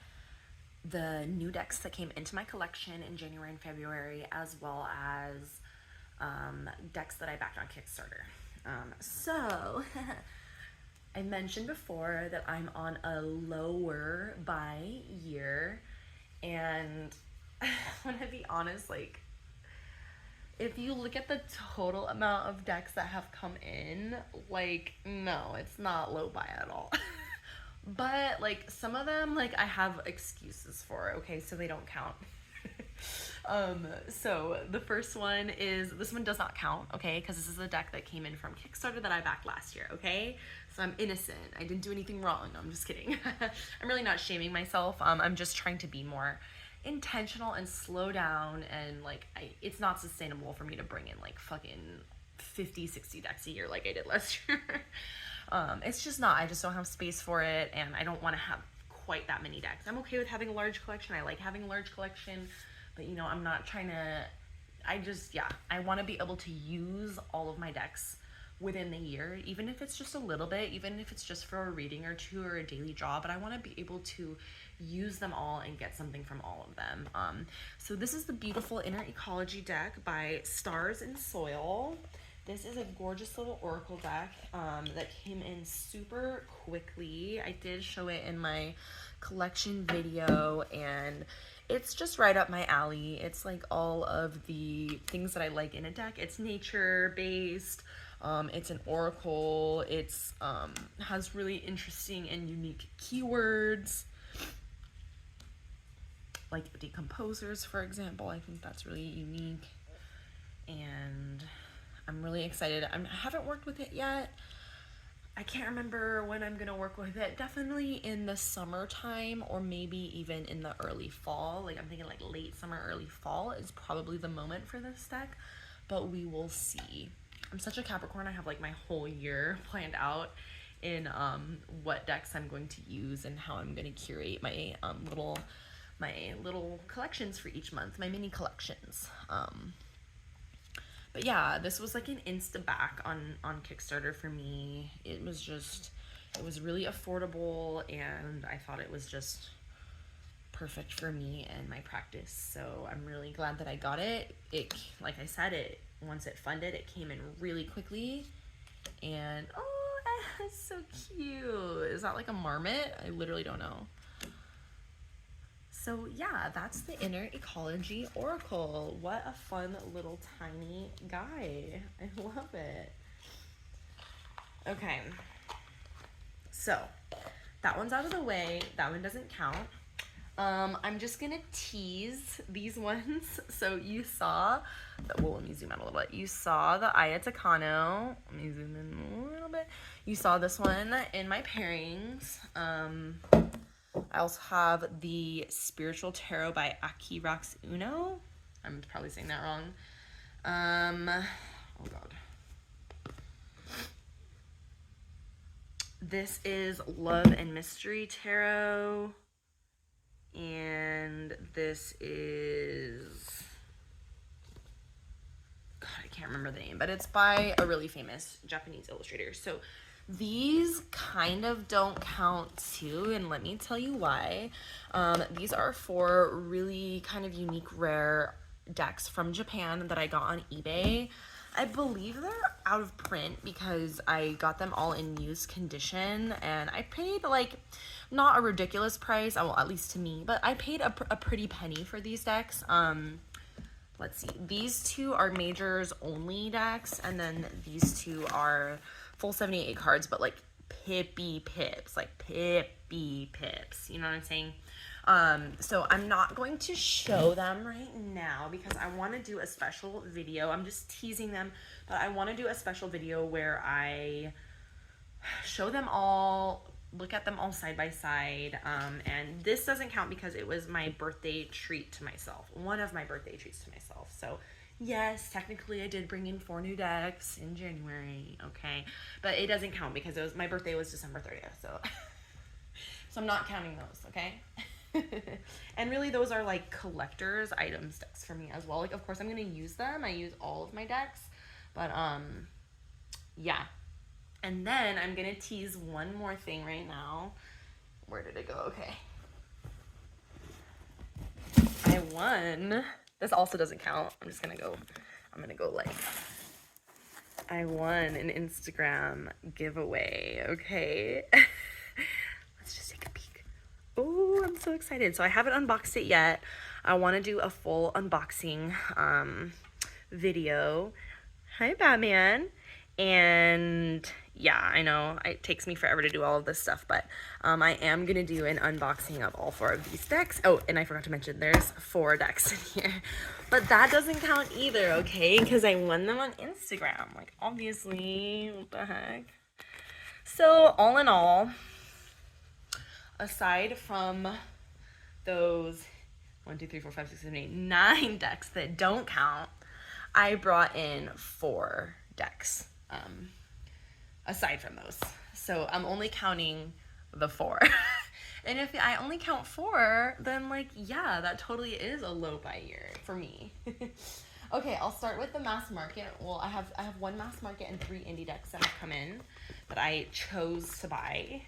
the new decks that came into my collection in January and February, as well as decks that I backed on Kickstarter. So I mentioned before that I'm on a lower buy year, and I want to be honest, like, if you look at the total amount of decks that have come in, like, no, it's not low buy at all. But like, some of them, like, I have excuses for, okay, so they don't count. So the first one is, this one does not count, okay, because this is a deck that came in from Kickstarter that I backed last year, okay? So I'm innocent. I didn't do anything wrong. No, I'm just kidding. I'm really not shaming myself. I'm just trying to be more intentional and slow down, and like, it's not sustainable for me to bring in like fucking 50, 60 decks a year like I did last year. It's just not. I just don't have space for it, and I don't want to have quite that many decks. I'm okay with having a large collection. I like having a large collection, but, you know, I'm not trying to, I want to be able to use all of my decks within the year, even if it's just a little bit, even if it's just for a reading or two or a daily draw, but I want to be able to use them all and get something from all of them. So this is the beautiful Inner Ecology deck by Stars and Soil. This is a gorgeous little oracle deck that came in super quickly. I did show it in my collection video, and it's just right up my alley. It's like all of the things that I like in a deck. It's nature based. It's an oracle. It's has really interesting and unique keywords, like decomposers, for example. I think that's really unique, and I'm really excited. I haven't worked with it yet. I can't remember when I'm gonna work with it. Definitely in the summertime, or maybe even in the early fall. Like I'm thinking like late summer, early fall is probably the moment for this deck, but we will see. I'm such a Capricorn. I have like my whole year planned out in what decks I'm going to use and how I'm going to curate my little collections for each month, my mini collections. But yeah, this was like an insta back on Kickstarter for me. It was really affordable, and I thought it was just perfect for me and my practice. So I'm really glad that I got it. Like I said, once it funded, it came in really quickly, and oh, that's so cute. Is that like a marmot? I literally don't know. So yeah, that's the Inner Ecology Oracle. What a fun little tiny guy. I love it. Okay, so that one's out of the way. That one doesn't count. I'm just gonna tease these ones. So you saw, let me zoom out a little bit. You saw the Aya Takano. Let me zoom in a little bit. You saw this one in my pairings. I also have the Spiritual Tarot by Akirax Uno. I'm probably saying that wrong. Oh God. This is Love and Mystery Tarot. And this is, God, I can't remember the name, but it's by a really famous Japanese illustrator. So these kind of don't count too, and let me tell you why. These are 4 really kind of unique, rare decks from Japan that I got on eBay. I believe they're out of print because I got them all in used condition, and I paid like not a ridiculous price, well, at least to me, but I paid a pretty penny for these decks. Let's see, these 2 are majors only decks, and then these 2 are full 78 cards, but like pippy pips, you know what I'm saying? So I'm not going to show them right now because I want to do a special video. I'm just teasing them, but I want to do a special video where I show them all, look at them all side by side. And this doesn't count because it was my birthday treat to myself, one of my birthday treats to myself. So yes, technically I did bring in 4 new decks in January, okay? But it doesn't count because my birthday was December 30th, so so I'm not counting those, okay? And really those are like collector's items decks for me as well. Like of course I'm gonna use them. I use all of my decks, but yeah. And then I'm gonna tease one more thing right now. Where did it go? Okay. I won. This also doesn't count. I'm gonna go like, I won an Instagram giveaway, okay? Let's just take a peek. Oh, I'm so excited. So I haven't unboxed it yet. I want to do a full unboxing video. Hi, Batman. And yeah, I know it takes me forever to do all of this stuff, but I am going to do an unboxing of all 4 of these decks. Oh, and I forgot to mention there's 4 decks in here. But that doesn't count either, okay? Because I won them on Instagram. Like, obviously, what the heck? So, all in all, aside from those 1, 2, 3, 4, 5, 6, 7, 8, 9 decks that don't count, I brought in 4 decks aside from those. So I'm only counting the 4. And if I only count 4, then like, yeah, that totally is a low buy year for me. Okay, I'll start with the mass market. Well, I have one mass market and 3 indie decks that have come in that I chose to buy.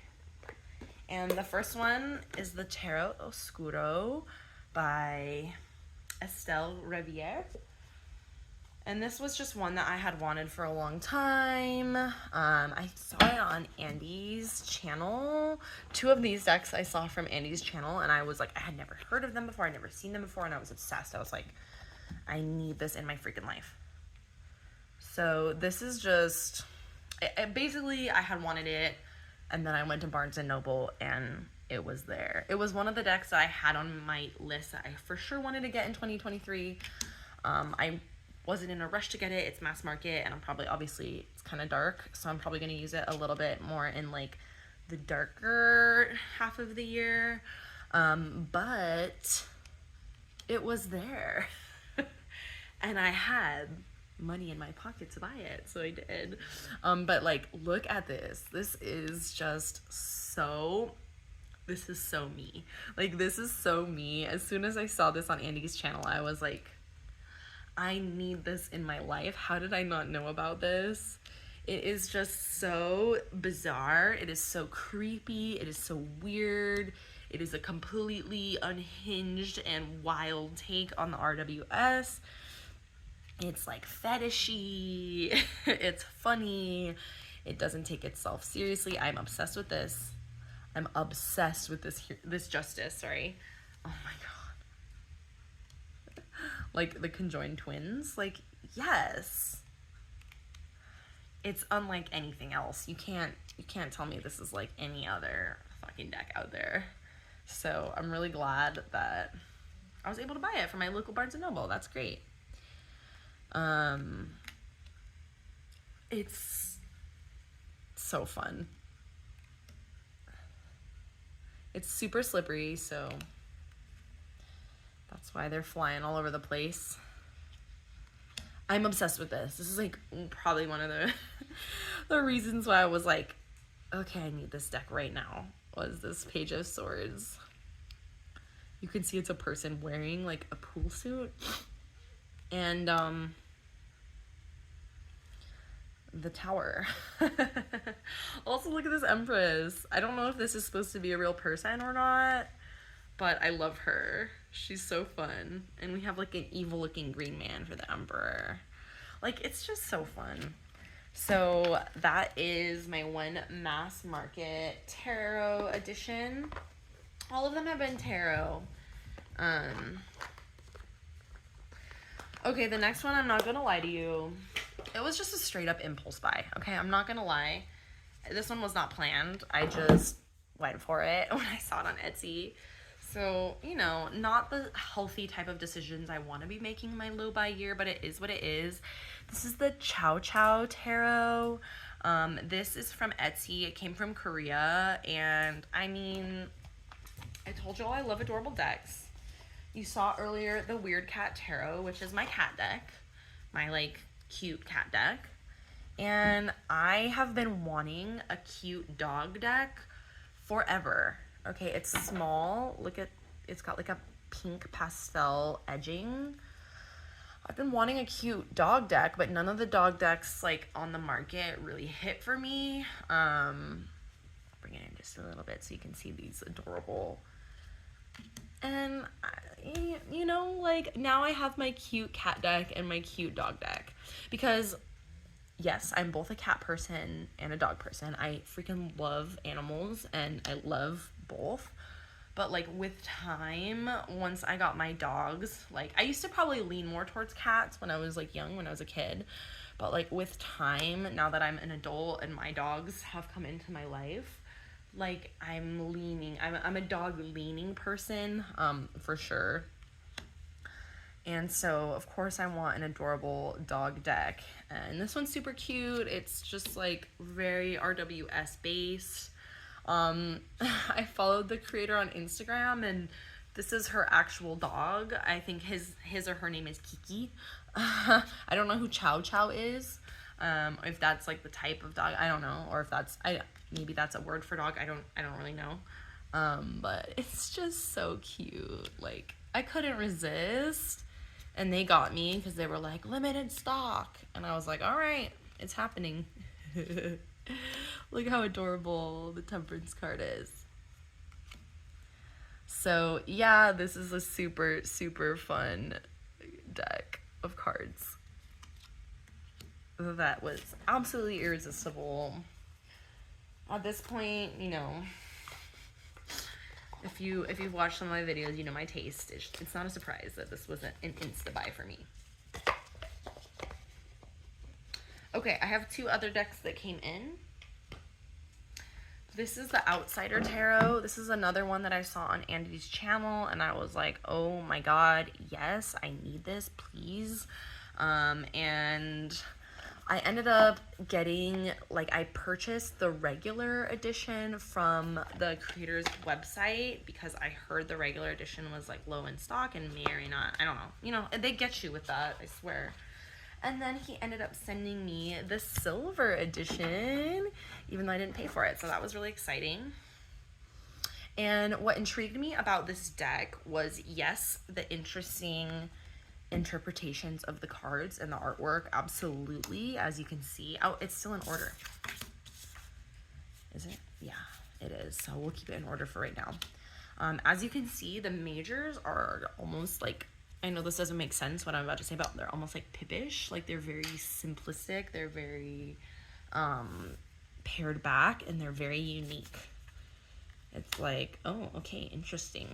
And the first one is the Tarot Oscuro by Estelle Riviere. And this was just one that I had wanted for a long time. I saw it on Andy's channel. 2 of these decks I saw from Andy's channel, and I was like, I had never heard of them before. I'd never seen them before, and I was obsessed. I was like, I need this in my freaking life. So this is just, basically, I had wanted it, and then I went to Barnes & Noble, and it was there. It was one of the decks that I had on my list that I for sure wanted to get in 2023. I wasn't in a rush to get it. It's mass market, and I'm probably, obviously, it's kind of dark, so I'm probably going to use it a little bit more in, like, the darker half of the year. But it was there. And I had money in my pocket to buy it, so I did. But, like, look at this. This is just so... This is so me. Like, this is so me. As soon as I saw this on Andy's channel, I was like, I need this in my life. How did I not know about this? It is just so bizarre. It is so creepy. It is so weird. It is a completely unhinged and wild take on the RWS. It's like fetishy. It's funny. It doesn't take itself seriously. I'm obsessed with this. I'm obsessed with this justice, sorry. Oh my god. Like the conjoined twins. Like, yes. It's unlike anything else. You can't tell me this is like any other fucking deck out there. So I'm really glad that I was able to buy it from my local Barnes & Noble. That's great. It's so fun. It's super slippery, so that's why they're flying all over the place. I'm obsessed with this. This is like probably one of the reasons why I was like, okay, I need this deck right now, was this Page of Swords. You can see it's a person wearing like a pool suit. And the tower. Also, look at this Empress. I don't know if this is supposed to be a real person or not, but I love her. She's so fun. And we have like an evil looking green man for the Emperor. Like, it's just so fun. So that is my one mass market tarot edition. All of them have been tarot. Okay, the next one, I'm not gonna lie to you. It was just a straight up impulse buy. Okay, I'm not gonna lie. This one was not planned. I just went for it when I saw it on Etsy. So, you know, not the healthy type of decisions I want to be making my low buy year, but it is what it is. This is the Chow Chow Tarot. This is from Etsy. It came from Korea. And, I mean, I told y'all I love adorable decks. You saw earlier the Weird Cat Tarot, which is my cat deck. My, like, cute cat deck. And I have been wanting a cute dog deck forever. Okay, it's small. Look at, it's got like a pink pastel edging. I've been wanting a cute dog deck, but none of the dog decks like on the market really hit for me. Bring it in just a little bit so you can see these adorable. And you know, like now I have my cute cat deck and my cute dog deck because yes, I'm both a cat person and a dog person. I freaking love animals and I love both. But like with time, once I got my dogs, like I used to probably lean more towards cats when I was like young, when I was a kid. But like with time, now that I'm an adult and my dogs have come into my life, like I'm leaning, I'm a dog leaning person, for sure. And so, of course, I want an adorable dog deck. And this one's super cute. It's just, like, very RWS based. I followed the creator on Instagram, and this is her actual dog. I think his or her name is Kiki. I don't know who Chow Chow is. If that's, like, the type of dog. I don't know. Or if that's... maybe that's a word for dog. I don't really know. But it's just so cute. Like, I couldn't resist. And they got me because they were like, limited stock. And I was like, all right, it's happening. Look how adorable the Temperance card is. So yeah, this is a super, super fun deck of cards. That was absolutely irresistible. At this point, you know, if you've watched some of my videos, you know my taste. It's not a surprise that this wasn't an insta-buy for me. Okay, I have 2 other decks that came in. This is the Outsider Tarot. This is another one that I saw on Andy's channel, and I was like, oh my god, yes, I need this, please. And I ended up getting, like, I purchased the regular edition from the creator's website because I heard the regular edition was, like, low in stock and may or may not, I don't know. You know, they get you with that, I swear. And then he ended up sending me the silver edition, even though I didn't pay for it. So that was really exciting. And what intrigued me about this deck was, yes, the interesting interpretations of the cards and the artwork. Absolutely. As you can see. Oh, it's still in order. Is it? Yeah, it is. So we'll keep it in order for right now. As you can see, the majors are almost like, I know this doesn't make sense what I'm about to say, but they're almost like Pippish. Like, they're very simplistic. They're very pared back, and they're very unique. It's like, oh, okay, interesting.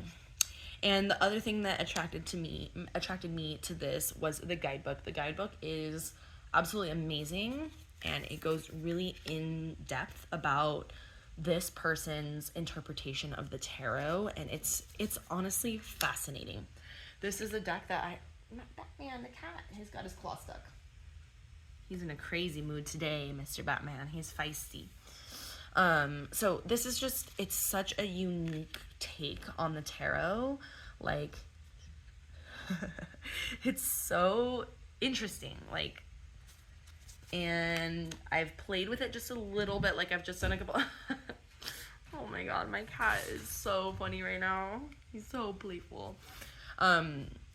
And the other thing that attracted me to this was the guidebook. The guidebook is absolutely amazing, and it goes really in depth about this person's interpretation of the tarot, and it's honestly fascinating. This is a deck that Batman the cat, he's got his claw stuck. He's in a crazy mood today, Mr. Batman. He's feisty. So this is just, it's such a unique take on the tarot. Like, it's so interesting. Like, and I've played with it just a little bit. Like, I've just done a couple. Oh my god, my cat is so funny right now. He's so playful.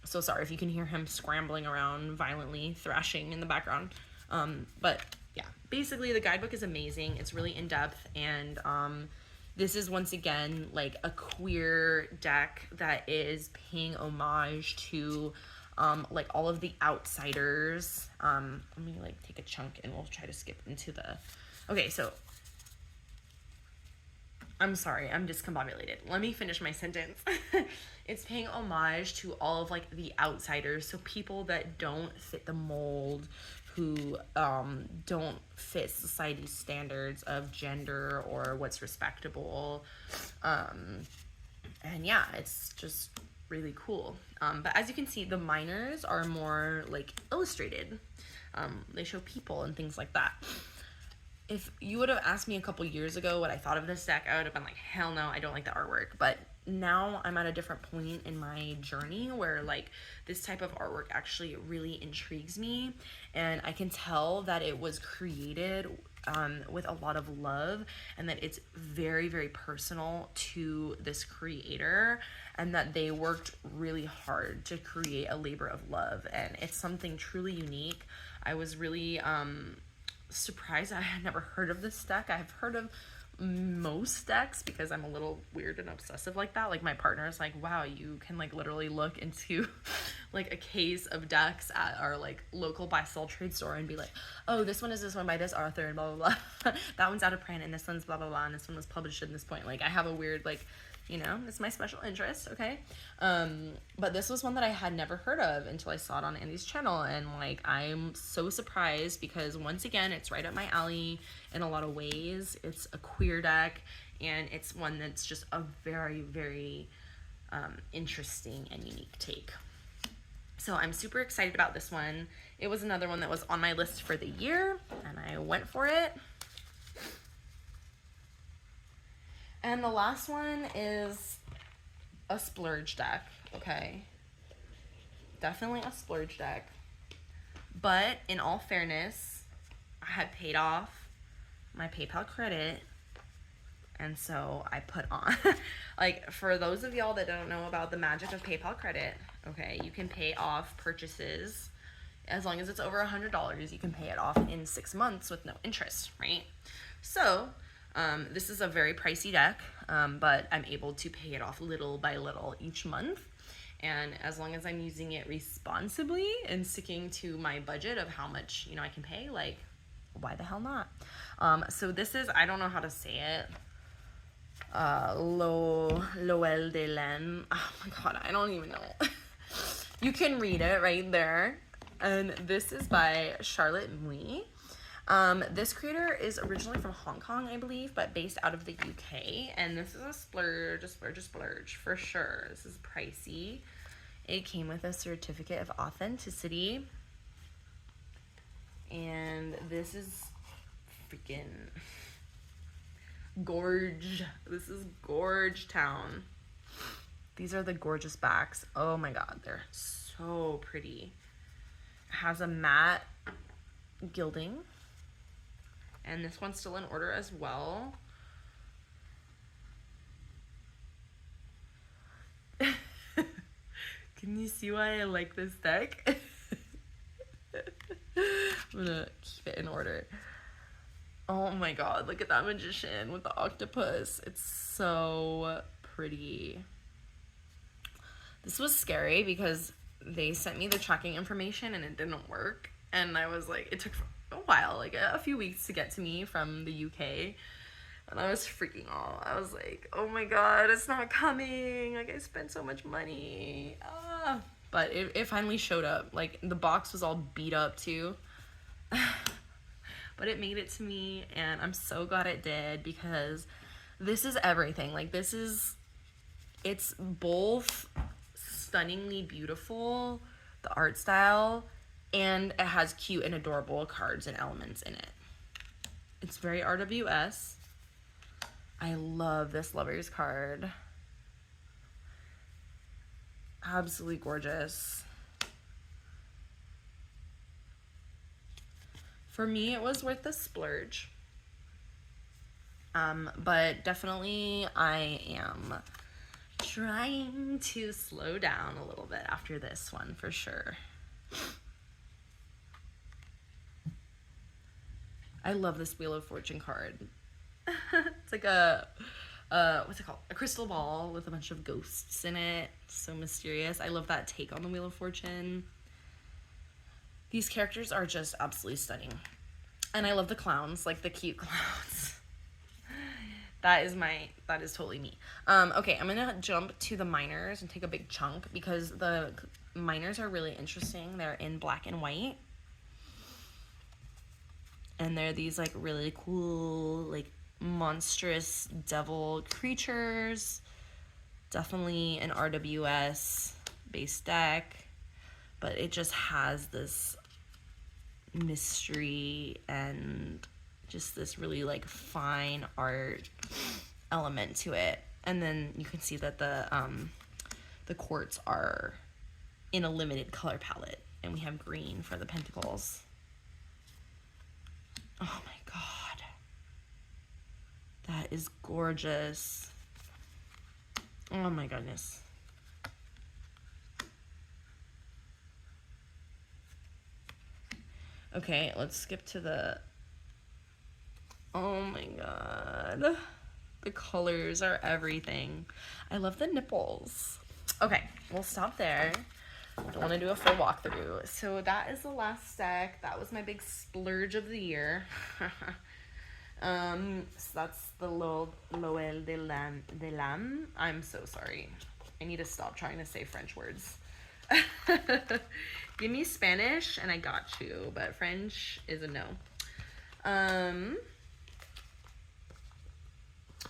So sorry if you can hear him scrambling around violently, thrashing in the background. But yeah, basically the guidebook is amazing. It's really in depth, and this is once again like a queer deck that is paying homage to like all of the outsiders. Let me like take a chunk and we'll try to skip into the, okay, so I'm sorry, I'm discombobulated. Let me finish my sentence. It's paying homage to all of like the outsiders, so people that don't fit the mold, who don't fit society's standards of gender or what's respectable. And yeah, it's just really cool. But as you can see, the minors are more like illustrated. They show people and things like that. If you would have asked me a couple years ago what I thought of this deck, I would have been like, hell no, I don't like the artwork. But now I'm at a different point in my journey where like this type of artwork actually really intrigues me, and I can tell that it was created with a lot of love, and that it's very, very personal to this creator, and that they worked really hard to create a labor of love, and it's something truly unique. I was really surprised. I had never heard of this deck. I've heard of most decks because I'm a little weird and obsessive like that. Like, my partner is like, wow, you can like literally look into like a case of decks at our like local buy-sell trade store and be like, oh, this one is this one by this author and blah blah blah. That one's out of print and this one's blah blah blah and this one was published at this point. Like, I have a weird like, you know, it's my special interest, okay? But this was one that I had never heard of until I saw it on Andy's channel, and like, I'm so surprised because once again, it's right up my alley in a lot of ways. It's a queer deck, and it's one that's just a very, very interesting and unique take. So I'm super excited about this one. It was another one that was on my list for the year, and I went for it. And the last one is a splurge deck, okay? Definitely a splurge deck. But in all fairness, I had paid off my PayPal credit And so I put on, like, for those of y'all that don't know about the magic of PayPal credit, okay, you can pay off purchases as long as it's over $100. You can pay it off in 6 months with no interest, right? So this is a very pricey deck, but I'm able to pay it off little by little each month. And as long as I'm using it responsibly and sticking to my budget of how much, you know, I can pay, like, why the hell not? So this is, I don't know how to say it. Noel de Len. Oh my god, I don't even know. You can read it right there. And this is by Charlotte Mui. This creator is originally from Hong Kong, I believe, but based out of the UK. And this is a splurge for sure. This is pricey. It came with a certificate of authenticity. And this is freaking gorge. This is Gorge Town. These are the gorgeous backs. Oh my god, they're so pretty. It has a matte gilding. And this one's still in order as well. Can you see why I like this deck? I'm gonna keep it in order. Oh my god, look at that magician with the octopus. It's so pretty. This was scary because they sent me the tracking information and it didn't work. And I was like, it took a while, like a few weeks to get to me from the UK. And I was freaking out. I was like, oh my god, it's not coming. Like, I spent so much money. But it finally showed up. Like, the box was all beat up too. But it made it to me, and I'm so glad it did, because this is everything. Like, it's both stunningly beautiful, the art style, and it has cute and adorable cards and elements in it. It's very RWS. I love this Lovers card. Absolutely gorgeous. For me, it was worth the splurge. But definitely I am trying to slow down a little bit after this one, for sure. I love this Wheel of Fortune card. It's like a what's it called? A crystal ball with a bunch of ghosts in it. So mysterious. I love that take on the Wheel of Fortune. These characters are just absolutely stunning. And I love the clowns, like the cute clowns. That is totally me. Okay, I'm gonna jump to the minors and take a big chunk, because the minors are really interesting. They're in black and white. And they're these like really cool, like monstrous devil creatures. Definitely an RWS based deck, but it just has this mystery and just this really like fine art element to it. And then you can see that the quartz are in a limited color palette, and we have green for the pentacles. Oh my god, that is gorgeous. Oh my goodness. Okay, let's skip to the... Oh my god. The colors are everything. I love the nipples. Okay, we'll stop there. Don't want to do a full walkthrough. So that is the last deck. That was my big splurge of the year. So that's the Noel de Lam. I'm so sorry. I need to stop trying to say French words. Give me Spanish and I got you, but French is a no.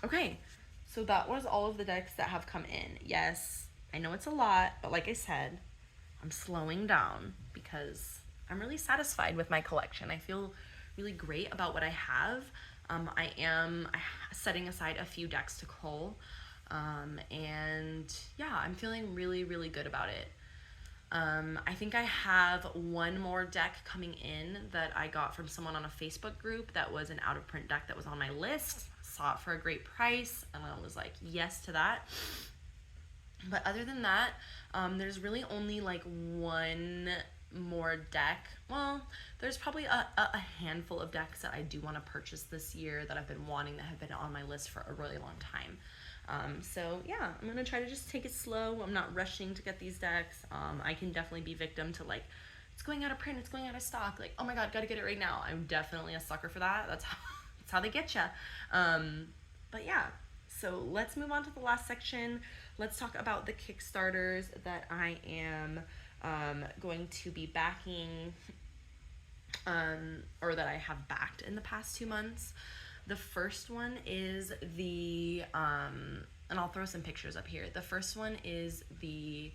Okay, so that was all of the decks that have come in. Yes, I know it's a lot, but like I said, I'm slowing down because I'm really satisfied with my collection. I feel really great about what I have. I am setting aside a few decks to cull, and yeah, I'm feeling really, really good about it. I think I have one more deck coming in that I got from someone on a Facebook group that was an out of print deck that was on my list. saw it for a great price, and I was like, yes to that. But other than that, there's really only like one more deck. Well, there's probably a handful of decks that I do want to purchase this year that I've been wanting, that have been on my list for a really long time. So yeah, I'm gonna try to just take it slow. I'm not rushing to get these decks. I can definitely be victim to like, it's going out of print, it's going out of stock, like, oh my god, gotta get it right now. I'm definitely a sucker for that. That's how they get ya. But yeah, so let's move on to the last section. Let's talk about the Kickstarters that I am going to be backing, or that I have backed in the past 2 months. The first one is the, and I'll throw some pictures up here. The first one is the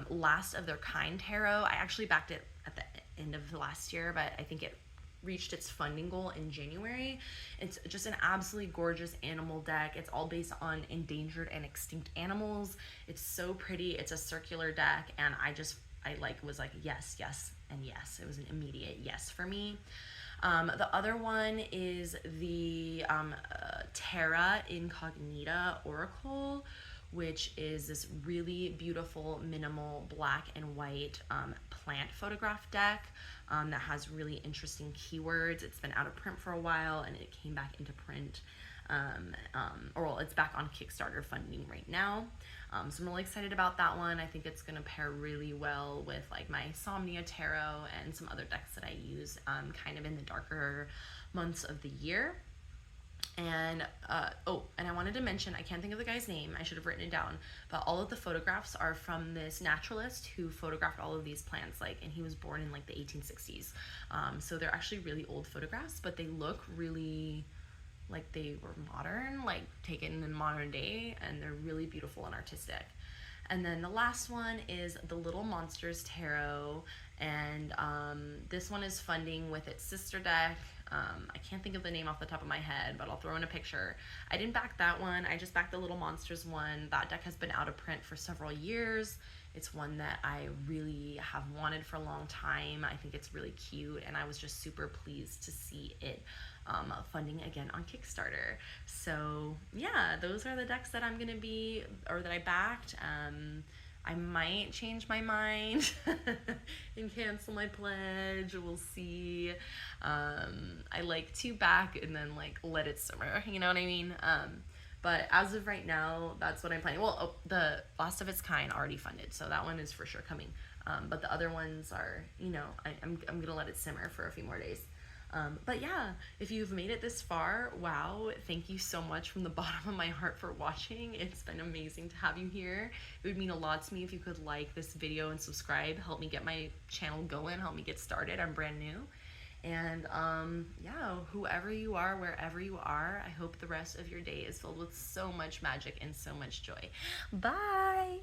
Last of Their Kind Tarot. I actually backed it at the end of last year, but I think it reached its funding goal in January. It's just an absolutely gorgeous animal deck. It's all based on endangered and extinct animals. It's so pretty. It's a circular deck, and I was like, yes, yes, and yes. It was an immediate yes for me. The other one is the Terra Incognita Oracle, which is this really beautiful minimal black and white plant photograph deck that has really interesting keywords. It's been out of print for a while, and it came back into print, or well, it's back on Kickstarter funding right now. So I'm really excited about that one. I think it's gonna pair really well with like my Somnia Tarot and some other decks that I use kind of in the darker months of the year. And and I wanted to mention, I can't think of the guy's name, I should have written it down, but all of the photographs are from this naturalist who photographed all of these plants, like, and he was born in like the 1860s. So they're actually really old photographs, but they look really like they were modern, like taken in modern day, and they're really beautiful and artistic. And then the last one is the Little Monsters Tarot, and this one is funding with its sister deck. I can't think of the name off the top of my head, but I'll throw in a picture. I didn't back that one, I just backed the Little Monsters one. That deck has been out of print for several years. It's one that I really have wanted for a long time. I think it's really cute, and I was just super pleased to see it funding again on Kickstarter. So yeah, those are the decks that I'm gonna be, or that I backed. I might change my mind and cancel my pledge. We'll see. I like to back and then like let it simmer, you know what I mean? But as of right now, that's what I'm planning. Well, the Last of Its Kind already funded, so that one is for sure coming. But the other ones are, you know, I'm gonna let it simmer for a few more days. But yeah, if you've made it this far, wow, thank you so much from the bottom of my heart for watching. It's been amazing to have you here. It would mean a lot to me if you could like this video and subscribe. Help me get my channel going, help me get started. I'm brand new. And yeah, whoever you are, wherever you are, I hope the rest of your day is filled with so much magic and so much joy. Bye!